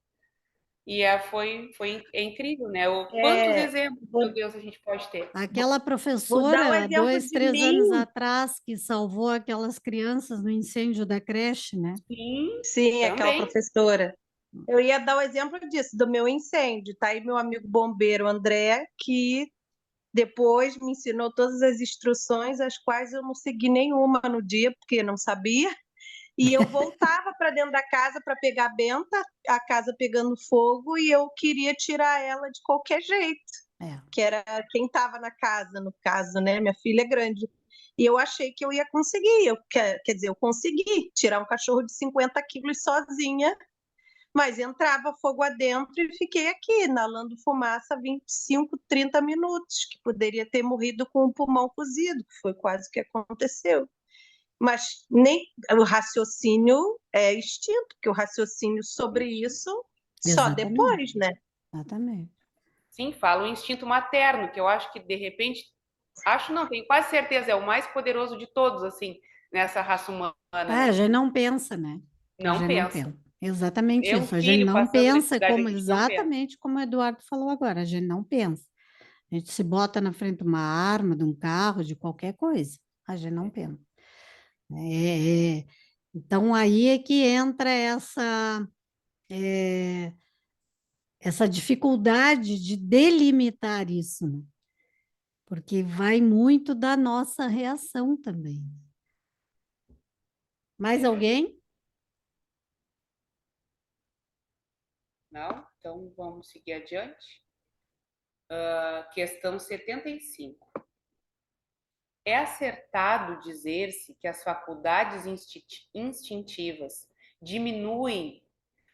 A: E é incrível, né? Quantos
D: É,
A: exemplos, meu
D: vou,
A: Deus, a gente pode ter?
B: Aquela
D: vou dar o
B: professora,
D: exemplo
B: dois,
D: de
B: 3 anos
D: mim.
B: atrás, que salvou aquelas crianças no incêndio da creche, né?
A: Sim,
D: Sim, aquela
A: também.
D: professora. Eu ia dar o exemplo disso, do meu incêndio. Tá aí meu amigo bombeiro André, que depois me ensinou todas as instruções, as quais eu não segui nenhuma no dia, porque não sabia. E eu voltava para dentro da casa para pegar a Benta, a casa pegando fogo, e eu queria tirar ela de qualquer jeito,
B: É,
D: que era quem estava na casa, no caso, né? Minha filha é grande. E eu achei que eu ia conseguir, quer dizer, eu consegui tirar um cachorro de 50 quilos sozinha, mas entrava fogo adentro e fiquei aqui, inalando fumaça 25, 30 minutos, que poderia ter morrido com o pulmão cozido, que foi quase o que aconteceu. Mas nem o raciocínio é extinto, porque o raciocínio sobre isso só
B: exatamente,
D: depois, né?
B: exatamente.
A: Sim, fala o instinto materno, que eu acho que de repente, acho não, tenho quase certeza, é o mais poderoso de todos, assim, nessa raça humana,
B: A
A: né?
B: gente não pensa, né? A
A: Não
B: gente não
A: pensa.
B: pensa. Exatamente
A: Ver um
B: isso. A gente
A: filho
B: não
A: passando
B: pensa
A: necessidade, a
B: como
A: gente não pensa.
B: exatamente como o Eduardo falou agora. A gente não pensa. A gente se bota na frente de uma arma, de um carro, de qualquer coisa. A gente não pensa. Então aí é que entra essa dificuldade de delimitar isso, né? porque vai muito da nossa reação também. Mais alguém?
A: Não? Então vamos seguir adiante. Questão 75. É acertado dizer-se que as faculdades instintivas diminuem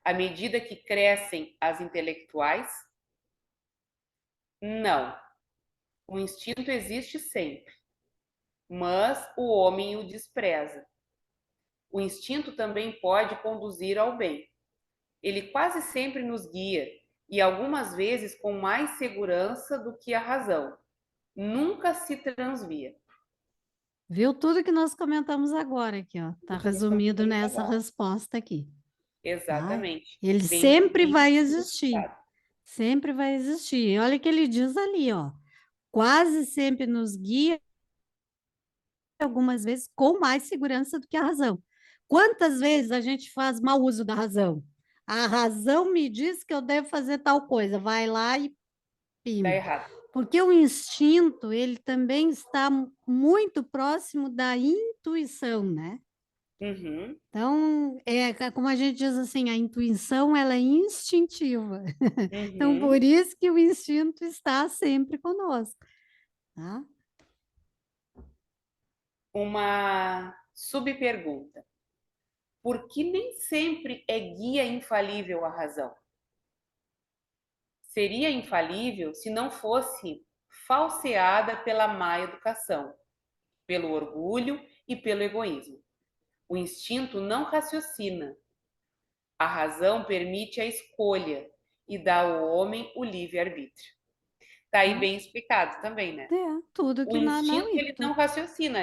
A: à medida que crescem as intelectuais? Não. O instinto existe sempre, mas o homem o despreza. O instinto também pode conduzir ao bem. Ele quase sempre nos guia, e algumas vezes com mais segurança do que a razão. Nunca se transvia.
B: Viu tudo que nós comentamos agora aqui, ó. Está resumido nessa resposta aqui. Tá?
A: Exatamente.
B: Ele
A: Bem
B: sempre vai existir.
A: explicado.
B: Sempre vai existir. E olha o que ele diz ali, ó. Quase sempre nos guia, algumas vezes com mais segurança do que a razão. Quantas vezes a gente faz mau uso da razão? A razão me diz que eu devo fazer tal coisa. Vai lá e
A: Tá
B: pima.
A: errado.
B: Porque o instinto, ele também está muito próximo da intuição, né?
A: Uhum,
B: Então, como a gente diz assim, a intuição, ela é instintiva. Então,
A: uhum.
B: por isso que o instinto está sempre conosco, tá?
A: Uma subpergunta. Por que nem sempre é guia infalível a razão? Seria infalível se não fosse falseada pela má educação, pelo orgulho e pelo egoísmo. O instinto não raciocina. A razão permite a escolha e dá ao homem o livre-arbítrio. Está aí bem explicado também, né?
B: Tudo
A: O
B: que
A: instinto ele não raciocina.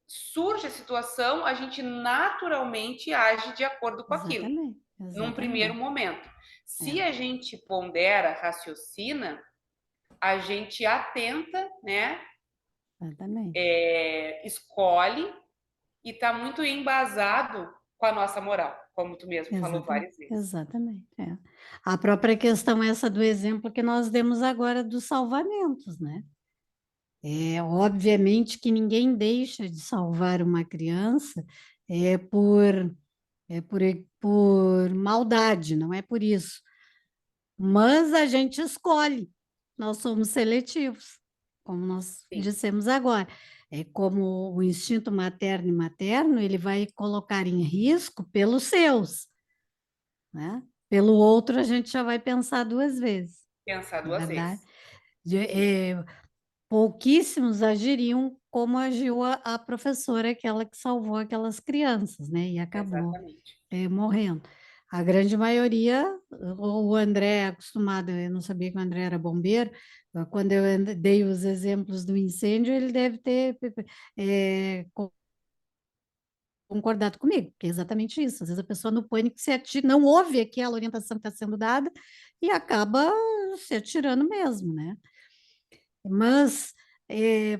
A: Surge a situação, a gente naturalmente age de acordo com aquilo, num primeiro momento. Se a gente pondera, raciocina, a gente atenta, né? Escolhe e está muito embasado com a nossa moral, como tu mesmo falou várias vezes.
B: Exatamente. A própria questão essa do exemplo que nós demos agora dos salvamentos, né? Obviamente que ninguém deixa de salvar uma criança é por, por maldade, não é por isso. Mas a gente escolhe, nós somos seletivos, como nós dissemos agora. É como o instinto materno e materno, ele vai colocar em risco pelos seus, né? Pelo outro, a gente já vai pensar duas vezes.
A: Pensar duas vezes.
B: Pouquíssimos agiriam como agiu a professora, aquela que salvou aquelas crianças, né? E acabou morrendo. A grande maioria, o André é acostumado, eu não sabia que o André era bombeiro, quando eu dei os exemplos do incêndio, ele deve ter concordado comigo, porque é exatamente isso. Às vezes a pessoa no pânico se atira, não ouve aquela orientação que está sendo dada e acaba se atirando mesmo, né? Mas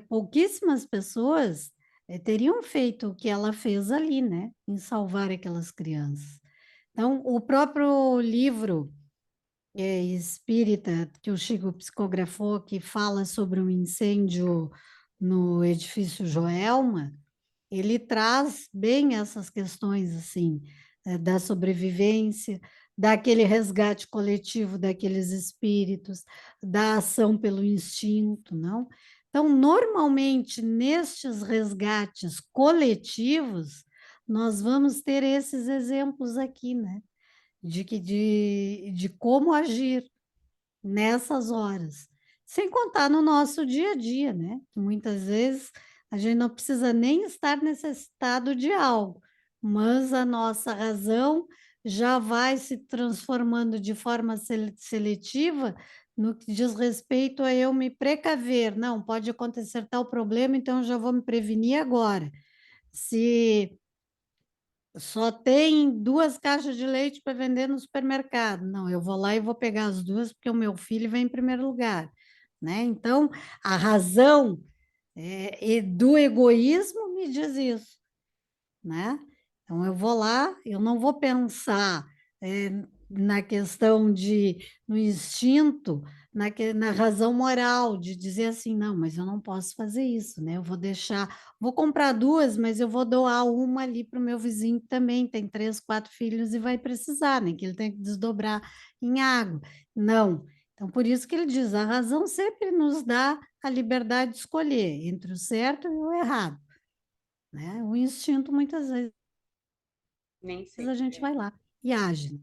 B: pouquíssimas pessoas teriam feito o que ela fez ali, né? Em salvar aquelas crianças. Então, o próprio livro espírita que o Chico psicografou, que fala sobre um incêndio no edifício Joelma, ele traz bem essas questões, assim, da sobrevivência, daquele resgate coletivo daqueles espíritos, da ação pelo instinto, não? Então, normalmente, nestes resgates coletivos, nós vamos ter esses exemplos aqui, né? De como agir nessas horas. Sem contar no nosso dia a dia, né? Muitas vezes a gente não precisa nem estar necessitado de algo, mas a nossa razão já vai se transformando de forma seletiva no que diz respeito a eu me precaver. Não, pode acontecer tal problema, então eu já vou me prevenir agora. Se só tem 2 caixas de leite para vender no supermercado. Não, eu vou lá e vou pegar as duas, porque o meu filho vem em primeiro lugar, né? Então, a razão do egoísmo me diz isso, né? Então, eu vou lá, eu não vou pensar na questão no instinto, na razão moral de dizer assim, não, mas eu não posso fazer isso, né? Eu vou comprar duas, mas eu vou doar uma ali para o meu vizinho que também tem 3, 4 filhos e vai precisar, né? Que ele tem que desdobrar em água. Não. Então, por isso que ele diz, a razão sempre nos dá a liberdade de escolher entre o certo e o errado, né? O instinto, muitas vezes,
A: Nem
B: a gente
A: sempre.
B: vai lá e age.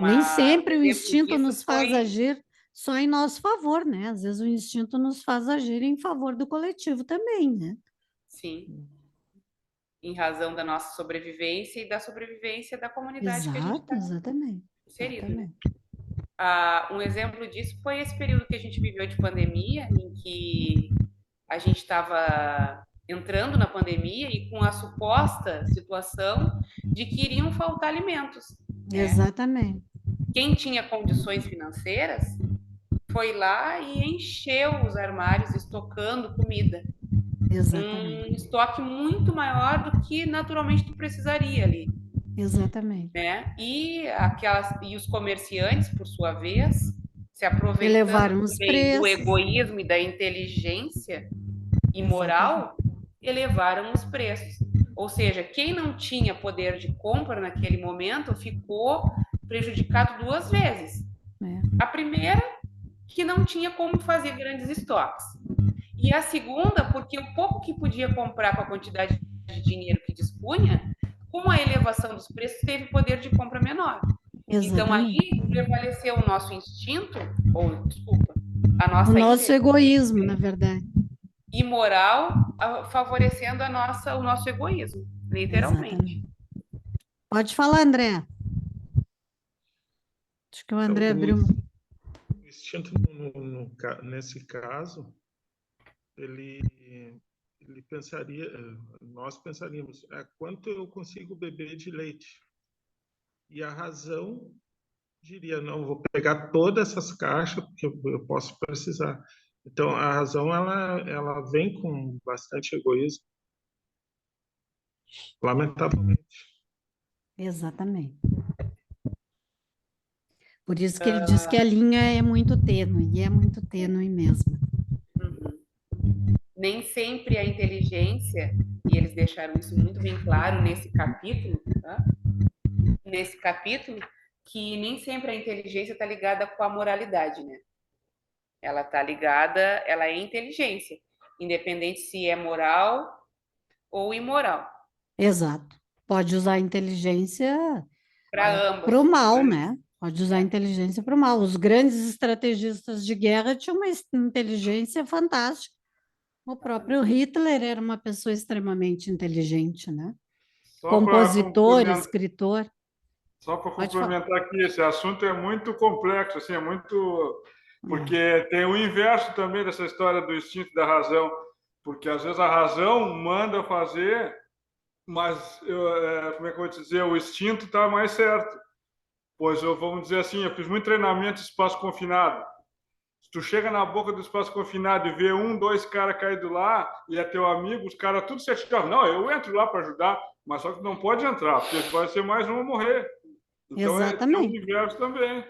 B: Nem
A: Um
B: sempre o
A: exemplo
B: instinto
A: disso
B: nos faz agir só em nosso favor, né? Às vezes o instinto nos faz agir em favor do coletivo também, né?
A: sim, em razão da nossa sobrevivência e da sobrevivência da comunidade que a gente
B: Exato,
A: está
B: exatamente.
A: inserido, né?
B: Exatamente.
A: Um exemplo disso foi esse período que a gente viveu de pandemia, em que a gente estava entrando na pandemia e com a suposta situação de que iriam faltar alimentos, né?
B: Exatamente.
A: Quem tinha condições financeiras foi lá e encheu os armários estocando comida.
B: Exatamente.
A: Um estoque muito maior do que naturalmente tu precisaria ali,
B: Exatamente.
A: né? E os comerciantes, por sua vez, se aproveitando
B: Elevaram os
A: também do
B: preços.
A: egoísmo e da inteligência
B: Exatamente.
A: imoral, elevaram os preços. Ou seja, quem não tinha poder de compra naquele momento ficou prejudicado duas vezes.
B: É.
A: A primeira, que não tinha como fazer grandes estoques. E a segunda, porque o pouco que podia comprar com a quantidade de dinheiro que dispunha, com a elevação dos preços, teve poder de compra menor. Então, aí
B: Exatamente.
A: prevaleceu o nosso instinto, ou, desculpa, a
B: O
A: nossa
B: nosso egoísmo, na
A: inteligência
B: verdade.
A: imoral, favorecendo o nosso egoísmo, literalmente.
B: Exatamente. Pode falar, André. Acho que o
E: Então,
B: André abriu.
E: o instinto, nesse caso, ele pensaria, nós pensaríamos, quanto eu consigo beber de leite? E a razão diria, não, vou pegar todas essas caixas, porque eu posso precisar. Então, a razão, ela vem com bastante egoísmo, lamentavelmente.
B: Exatamente. Por isso que ele diz que a linha é muito tênue, e é muito tênue mesmo.
A: Nem sempre a inteligência, e eles deixaram isso muito bem claro nesse capítulo, tá? Nesse capítulo, que nem sempre a inteligência está ligada com a moralidade, né? Ela está ligada, ela é inteligência, independente se é moral ou imoral.
B: Exato. Pode usar a inteligência
A: Para
B: para
A: ambas.
B: o mal, né? Pode usar a
A: É.
B: inteligência para o mal. Os grandes estrategistas de guerra tinham uma inteligência fantástica. O próprio Hitler era uma pessoa extremamente inteligente, né?
C: Só para
B: Compositor,
C: complementar,
B: escritor.
C: só para
B: Pode falar.
C: complementar aqui, esse assunto é muito complexo, assim, é muito porque
B: É.
C: tem o inverso também dessa história do instinto e da razão, porque às vezes a razão manda fazer, mas como é que eu vou te dizer, o instinto está mais certo. Pois vamos dizer assim, eu fiz muito treinamento em espaço confinado. Se tu chega na boca do espaço confinado e vê 1, 2 caras caídos lá e é teu amigo, os caras tudo se atiram. Não, eu entro lá para ajudar, mas só que não pode entrar, porque vai ser mais um a morrer. Então tem o
B: Exatamente.
C: universo também.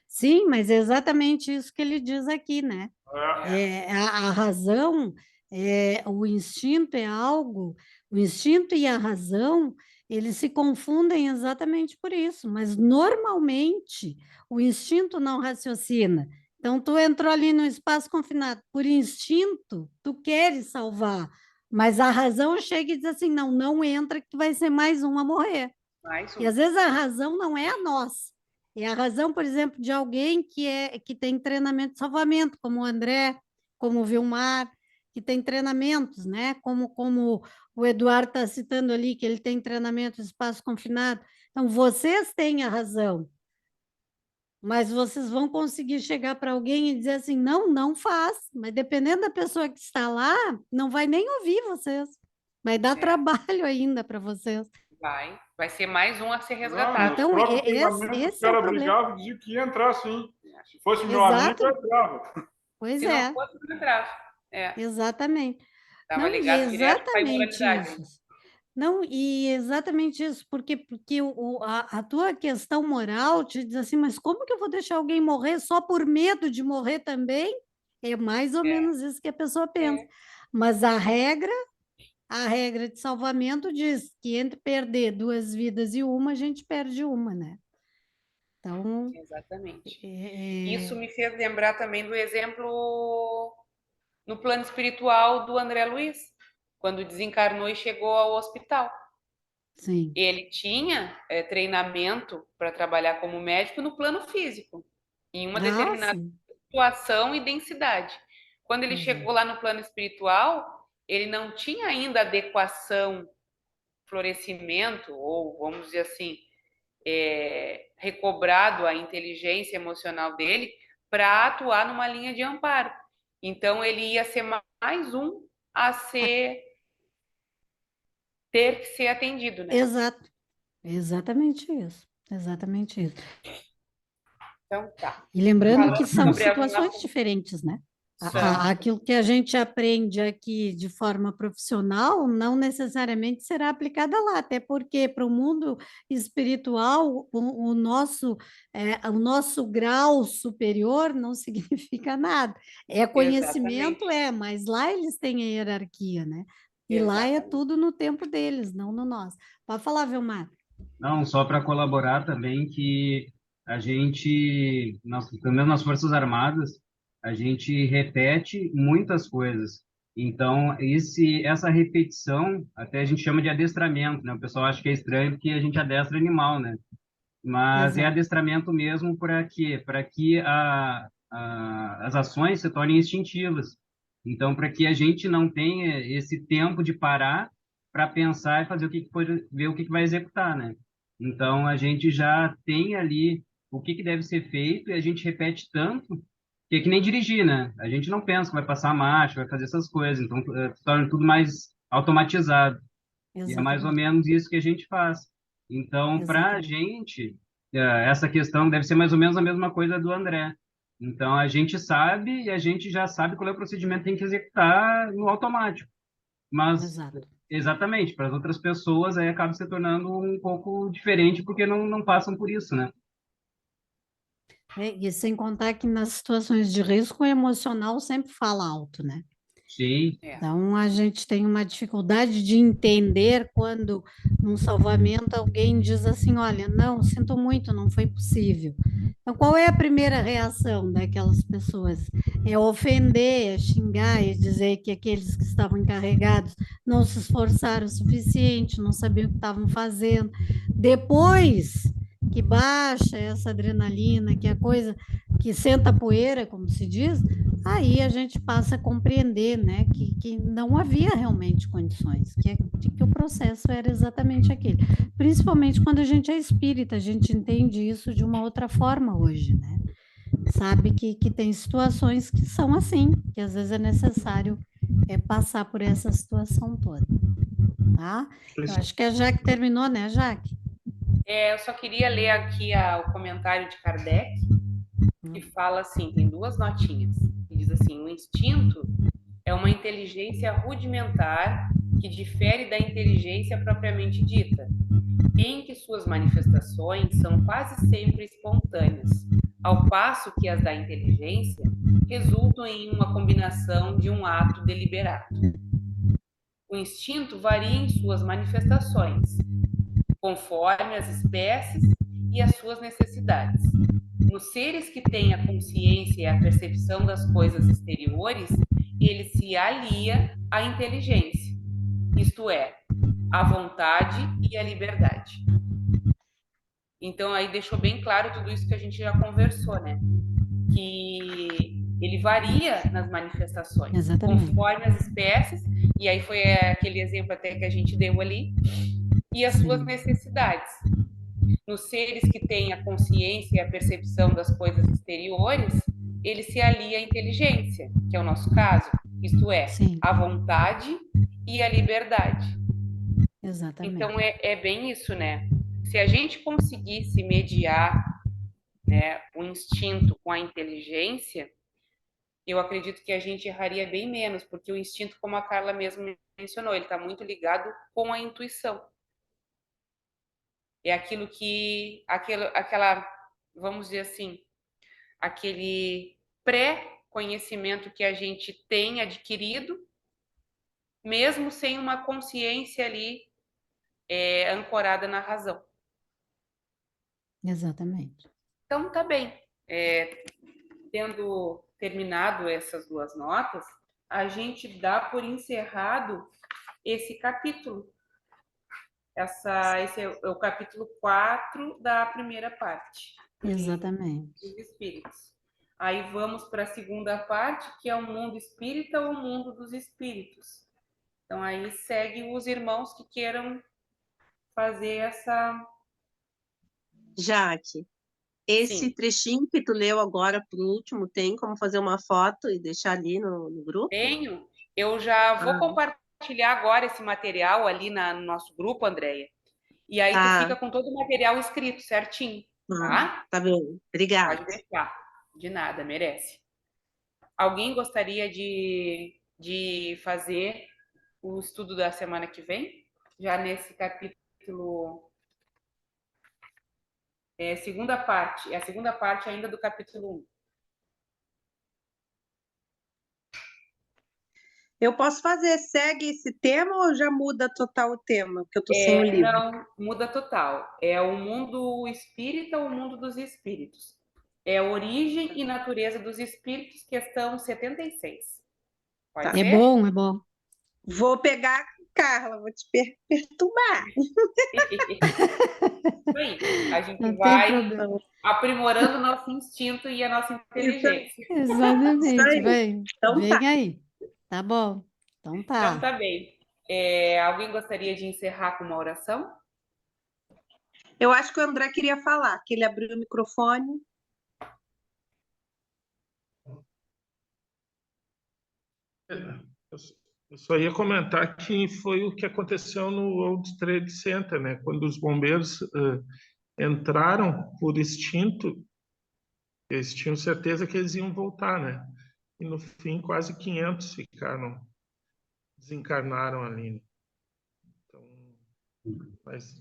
B: Sim, mas é exatamente isso que ele diz aqui, né? A razão, o instinto é algo, o instinto e a razão, eles se confundem exatamente por isso, mas normalmente o instinto não raciocina. Então, tu entrou ali no espaço confinado, por instinto, tu queres salvar, mas a razão chega e diz assim, não, não entra que tu vai ser mais um a morrer.
A: Mais
B: E às vezes a razão não é a nossa. É a razão, por exemplo, de alguém que tem treinamento de salvamento, como o André, como o Vilmar, que tem treinamentos, né? Como o Eduardo está citando ali, que ele tem treinamento de espaço confinado. Então, vocês têm a razão, mas vocês vão conseguir chegar para alguém e dizer assim, não, não faz. Mas dependendo da pessoa que está lá, não vai nem ouvir vocês. Vai dar trabalho ainda para vocês.
A: Vai ser mais um a ser
C: Não,
A: resgatado.
C: nos
B: Então,
C: próprios treinamentos, o
B: esse é o
C: cara
B: problema.
C: brigava e dizia que ia entrar sim. Se fosse meu amigo,
B: Exato.
C: eu entrava.
B: Pois
A: Se não
B: é.
A: fosse, não entrava.
B: Exatamente.
A: Estava
B: Não, e é
A: ligado direto com a
B: exatamente
A: imoralidade.
B: isso. Não, e exatamente isso, porque a tua questão moral te diz assim, mas como que eu vou deixar alguém morrer só por medo de morrer também? É mais ou
A: É,
B: menos isso que a pessoa pensa.
A: é,
B: Mas a regra de salvamento diz que entre perder duas vidas e uma, a gente perde uma, né? Então,
A: exatamente. Isso
B: é,
A: me fez lembrar também do exemplo no plano espiritual do André Luiz, quando desencarnou e chegou ao hospital.
B: sim.
A: Ele tinha treinamento para trabalhar como médico no plano físico, em uma
B: Ah,
A: determinada
B: sim.
A: situação e densidade. Quando ele
B: Exato.
A: chegou lá no plano espiritual, ele não tinha ainda adequação, florescimento, ou vamos dizer assim, recobrado a inteligência emocional dele para atuar numa linha de amparo. Então ele ia ser mais um a ter que ser atendido, né?
B: Exato. Exatamente isso. Exatamente isso.
A: Então tá.
B: E lembrando que
A: Falando
B: são
A: sobre
B: situações diferentes, né?
A: são,
B: Aquilo que a gente aprende aqui de forma profissional não necessariamente será aplicada lá, até porque para o mundo espiritual o nosso grau superior não significa nada. É conhecimento,
A: exatamente,
B: mas lá eles têm a hierarquia, né? E lá é
A: exatamente.
B: tudo no tempo deles, não no nosso. Pode falar, Vilmar.
F: Não, só para colaborar também que a gente, pelo menos nas Forças Armadas, a gente repete muitas coisas. Então, essa repetição, até a gente chama de adestramento, né? O pessoal acha que é estranho porque a gente adestra animal, né? Mas é
B: Exato,
F: adestramento mesmo para quê? Para que as ações se tornem instintivas. Então, para que a gente não tenha esse tempo de parar para pensar e fazer o que que pode, ver o que que vai executar, né? Então, a gente já tem ali o que que deve ser feito e a gente repete tanto que é que nem dirigir, né? A gente não pensa que vai passar a marcha, vai fazer essas coisas. Então, se torna tudo mais automatizado. E é mais ou
B: exatamente,
F: menos isso que a gente faz. Então, para a
B: exatamente,
F: gente, essa questão deve ser mais ou menos a mesma coisa do André. Então, a gente sabe e a gente já sabe qual é o procedimento que tem que executar no automático. Mas,
B: exato.
F: exatamente, para as outras pessoas, aí acaba se tornando um pouco diferente porque não passam por isso, né?
B: E sem contar que nas situações de risco, o emocional sempre fala alto, né?
F: Sim,
A: É,
B: Então, a gente tem uma dificuldade de entender quando, num salvamento, alguém diz assim: olha, não, sinto muito, não foi possível. Então, qual é a primeira reação daquelas pessoas? É ofender, é xingar, é dizer que aqueles que estavam encarregados não se esforçaram o suficiente, não sabiam o que estavam fazendo. Depois que baixa essa adrenalina, que é a coisa que senta a poeira, como se diz, aí a gente passa a compreender, né, que não havia realmente condições, que o processo era exatamente aquele. Principalmente quando a gente é espírita, a gente entende isso de uma outra forma hoje, né? Sabe que tem situações que são assim, que às vezes é necessário passar por essa situação toda, tá? Eu acho que a Jaque terminou, né, Jaque?
A: eu só queria ler aqui o comentário de Kardec, que fala assim, tem duas notinhas, que diz assim, o instinto é uma inteligência rudimentar que difere da inteligência propriamente dita, em que suas manifestações são quase sempre espontâneas, ao passo que as da inteligência resultam em uma combinação de um ato deliberado. O instinto varia em suas manifestações, conforme as espécies e as suas necessidades. Nos seres que têm a consciência e a percepção das coisas exteriores, ele se alia à inteligência, isto é, à vontade e à liberdade. Então aí deixou bem claro tudo isso que a gente já conversou, né? Que ele varia nas manifestações,
B: Exatamente.
A: conforme as espécies, e aí foi aquele exemplo até que a gente deu ali, e as suas
B: Sim.
A: necessidades. Nos seres que têm a consciência e a percepção das coisas exteriores, ele se alia à inteligência, que é o nosso caso, isto é,
B: Sim,
A: à vontade e à liberdade.
B: exatamente.
A: Então é bem isso, né? Se a gente conseguisse mediar, né, o instinto com a inteligência, eu acredito que a gente erraria bem menos, porque o instinto, como a Carla mesmo mencionou, ele está muito ligado com a intuição. É aquilo que, vamos dizer assim, aquele pré-conhecimento que a gente tem adquirido, mesmo sem uma consciência ali ancorada na razão.
B: Exatamente.
A: Então, tá bem. Tendo terminado essas duas notas, a gente dá por encerrado esse capítulo. Esse é o capítulo 4 da primeira parte.
B: Exatamente.
A: Dos espíritos. Aí vamos para a segunda parte, que é o mundo espírita ou o mundo dos espíritos. Então aí segue os irmãos que queiram fazer essa...
D: Jaque, esse
A: Sim.
D: trechinho que tu leu agora por último, tem como fazer uma foto e deixar ali no grupo?
A: Tenho. Eu já vou compartilhar agora esse material ali no nosso grupo, Andréia. E aí tu fica com todo o material escrito certinho, tá?
D: Tá bem, obrigada.
A: Pode deixar. De nada, merece. Alguém gostaria de fazer o estudo da semana que vem? Já nesse capítulo... É a segunda parte ainda do capítulo 1.
D: Eu posso fazer, segue esse tema ou já muda total o tema? Porque eu tô sem o livro.
A: Não, muda total. É o mundo espírita ou o mundo dos espíritos. É a origem e natureza dos espíritos, questão 76. Pode
B: É
A: ser?
B: bom, é bom.
D: Vou pegar com Carla, vou te perturbar.
A: Isso aí. A gente
B: Não tem
A: vai
B: problema.
A: aprimorando o nosso instinto e a nossa inteligência.
B: Exatamente.
D: aí.
B: Vem,
D: Então
B: vem
D: tá.
B: aí. Tá bom. Então
A: Então
B: tá.
A: tá bem. Alguém gostaria de encerrar com uma oração?
D: Eu acho que o André queria falar, que ele abriu o microfone.
E: Eu só ia comentar que foi o que aconteceu no World Trade Center, né? Quando os bombeiros entraram por instinto, eles tinham certeza que eles iam voltar, né? E no fim, quase 500 desencarnaram ali. Né? Então, mas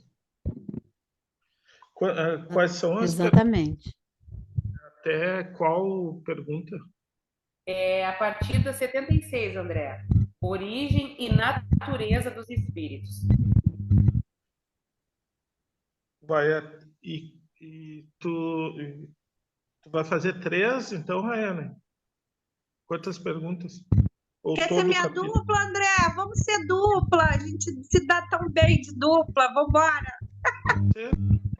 E: quais são as
B: Exatamente.
E: até qual pergunta?
A: A partir da 76, André. Origem e natureza dos espíritos.
E: Vai e tu vai fazer 3, então, Rayane? Quantas perguntas? Ou
D: Quer ser
E: todo o
D: minha
E: capítulo?
D: dupla, André? Vamos ser dupla. A gente se dá tão bem de dupla. Vambora.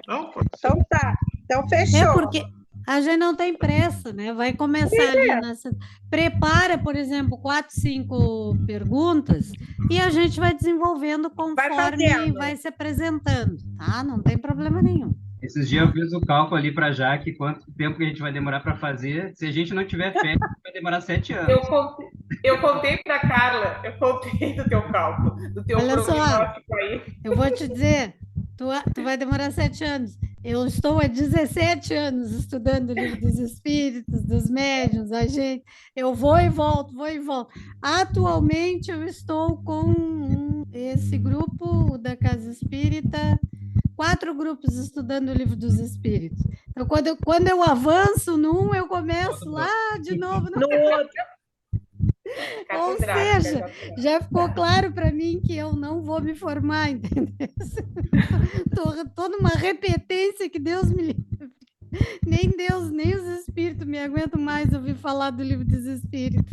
E: Não, pode ser.
D: Então tá. Então fechou.
B: Porque a gente não tem pressa, né? Vai começar ali nessa. Prepara, por exemplo, 4, 5 perguntas e a gente vai desenvolvendo conforme vai se apresentando, tá? Não tem problema nenhum.
F: Esses dias eu fiz o cálculo ali para Jaque, quanto tempo que a gente vai demorar para fazer. Se a gente não tiver fé, vai demorar 7 anos.
A: Eu contei para Carla, eu contei do teu cálculo, do teu prognóstico aí.
B: Eu vou te dizer, tu vai demorar 7 anos. Eu estou há 17 anos estudando o livro dos espíritos, dos médiuns, a gente. Eu vou e volto, vou e volto. Atualmente eu estou com esse grupo da Casa Espírita, 4 grupos estudando o livro dos espíritos. Então, quando eu avanço num, eu começo lá de novo no outro. Ou seja, já ficou claro para mim que eu não vou me formar, entendeu? Estou numa repetência que Deus me livre. Nem Deus, nem os espíritos me aguentam mais ouvir falar do livro dos espíritos.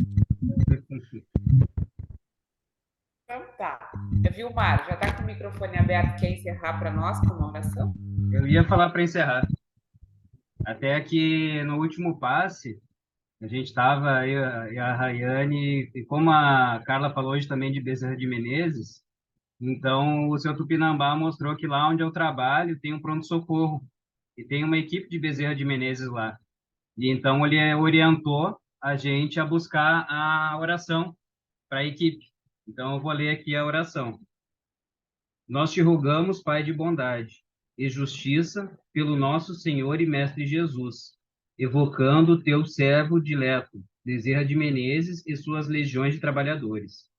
A: Então tá. Vilmar, já está com o microfone aberto, quer encerrar para nós com uma oração?
F: Eu ia falar para encerrar. Até que no último passe, a gente estava, e a Rayane, e como a Carla falou hoje também de Bezerra de Menezes, então o seu Tupinambá mostrou que lá onde eu trabalho tem um pronto-socorro, e tem uma equipe de Bezerra de Menezes lá. E então ele orientou a gente a buscar a oração para a equipe. Então eu vou ler aqui a oração. Nós te rogamos, Pai de bondade e justiça, pelo nosso Senhor e Mestre Jesus, evocando o teu servo dileto, Bezerra de Menezes e suas legiões de trabalhadores.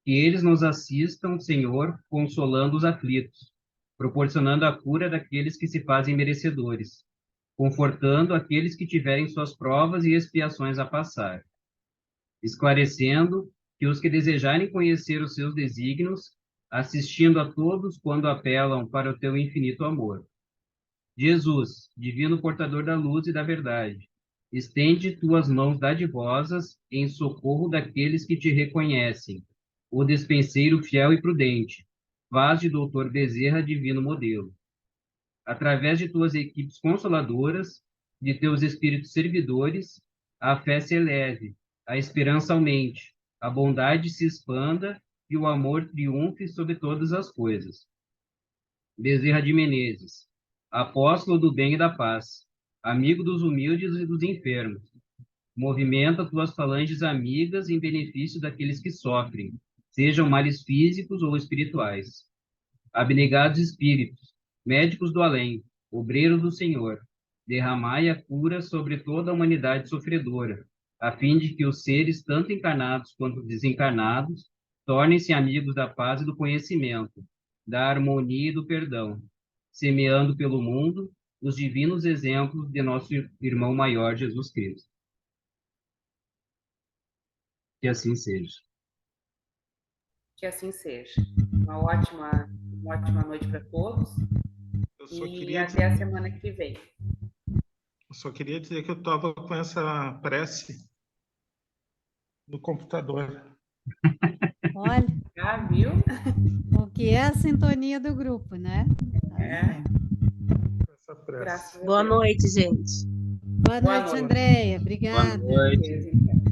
F: Que eles nos assistam, Senhor, consolando os aflitos, proporcionando a cura daqueles que se fazem merecedores, confortando aqueles que tiverem suas provas e expiações a passar, esclarecendo que os que desejarem conhecer os seus desígnios, assistindo a todos quando apelam para o teu infinito amor. Jesus, divino portador da luz e da verdade, estende tuas mãos dadivosas em socorro daqueles que te reconhecem, o despenseiro fiel e prudente, faz de doutor Bezerra divino modelo. Através de tuas equipes consoladoras, de teus espíritos servidores, a fé se eleve, a esperança aumente, a bondade se expanda e o amor triunfe sobre todas as coisas. Bezerra de Menezes, apóstolo do bem e da paz, amigo dos humildes e dos enfermos, movimenta tuas falanges amigas em benefício daqueles que sofrem, sejam males físicos ou espirituais. Abnegados espíritos, médicos do além, obreiros do Senhor, derramai a cura sobre toda a humanidade sofredora, a fim de que os seres, tanto encarnados quanto desencarnados, tornem-se amigos da paz e do conhecimento, da harmonia e do perdão, semeando pelo mundo os divinos exemplos de nosso irmão maior, Jesus Cristo. Que assim seja.
A: Que assim seja. Uma ótima noite para todos.
E: Eu só
A: E
E: queria
A: até a semana que vem.
E: Eu só queria dizer que eu estava com essa prece no computador.
B: Olha,
A: Ah, viu?
B: o que é a sintonia do grupo, né?
A: É.
E: Essa prece.
A: Graças a
D: Boa
A: Deus.
D: noite, gente.
B: Boa
A: Boa
B: noite,
A: noite.
B: Andréia.
F: Boa
B: Obrigada.
F: noite.
A: Beleza, então.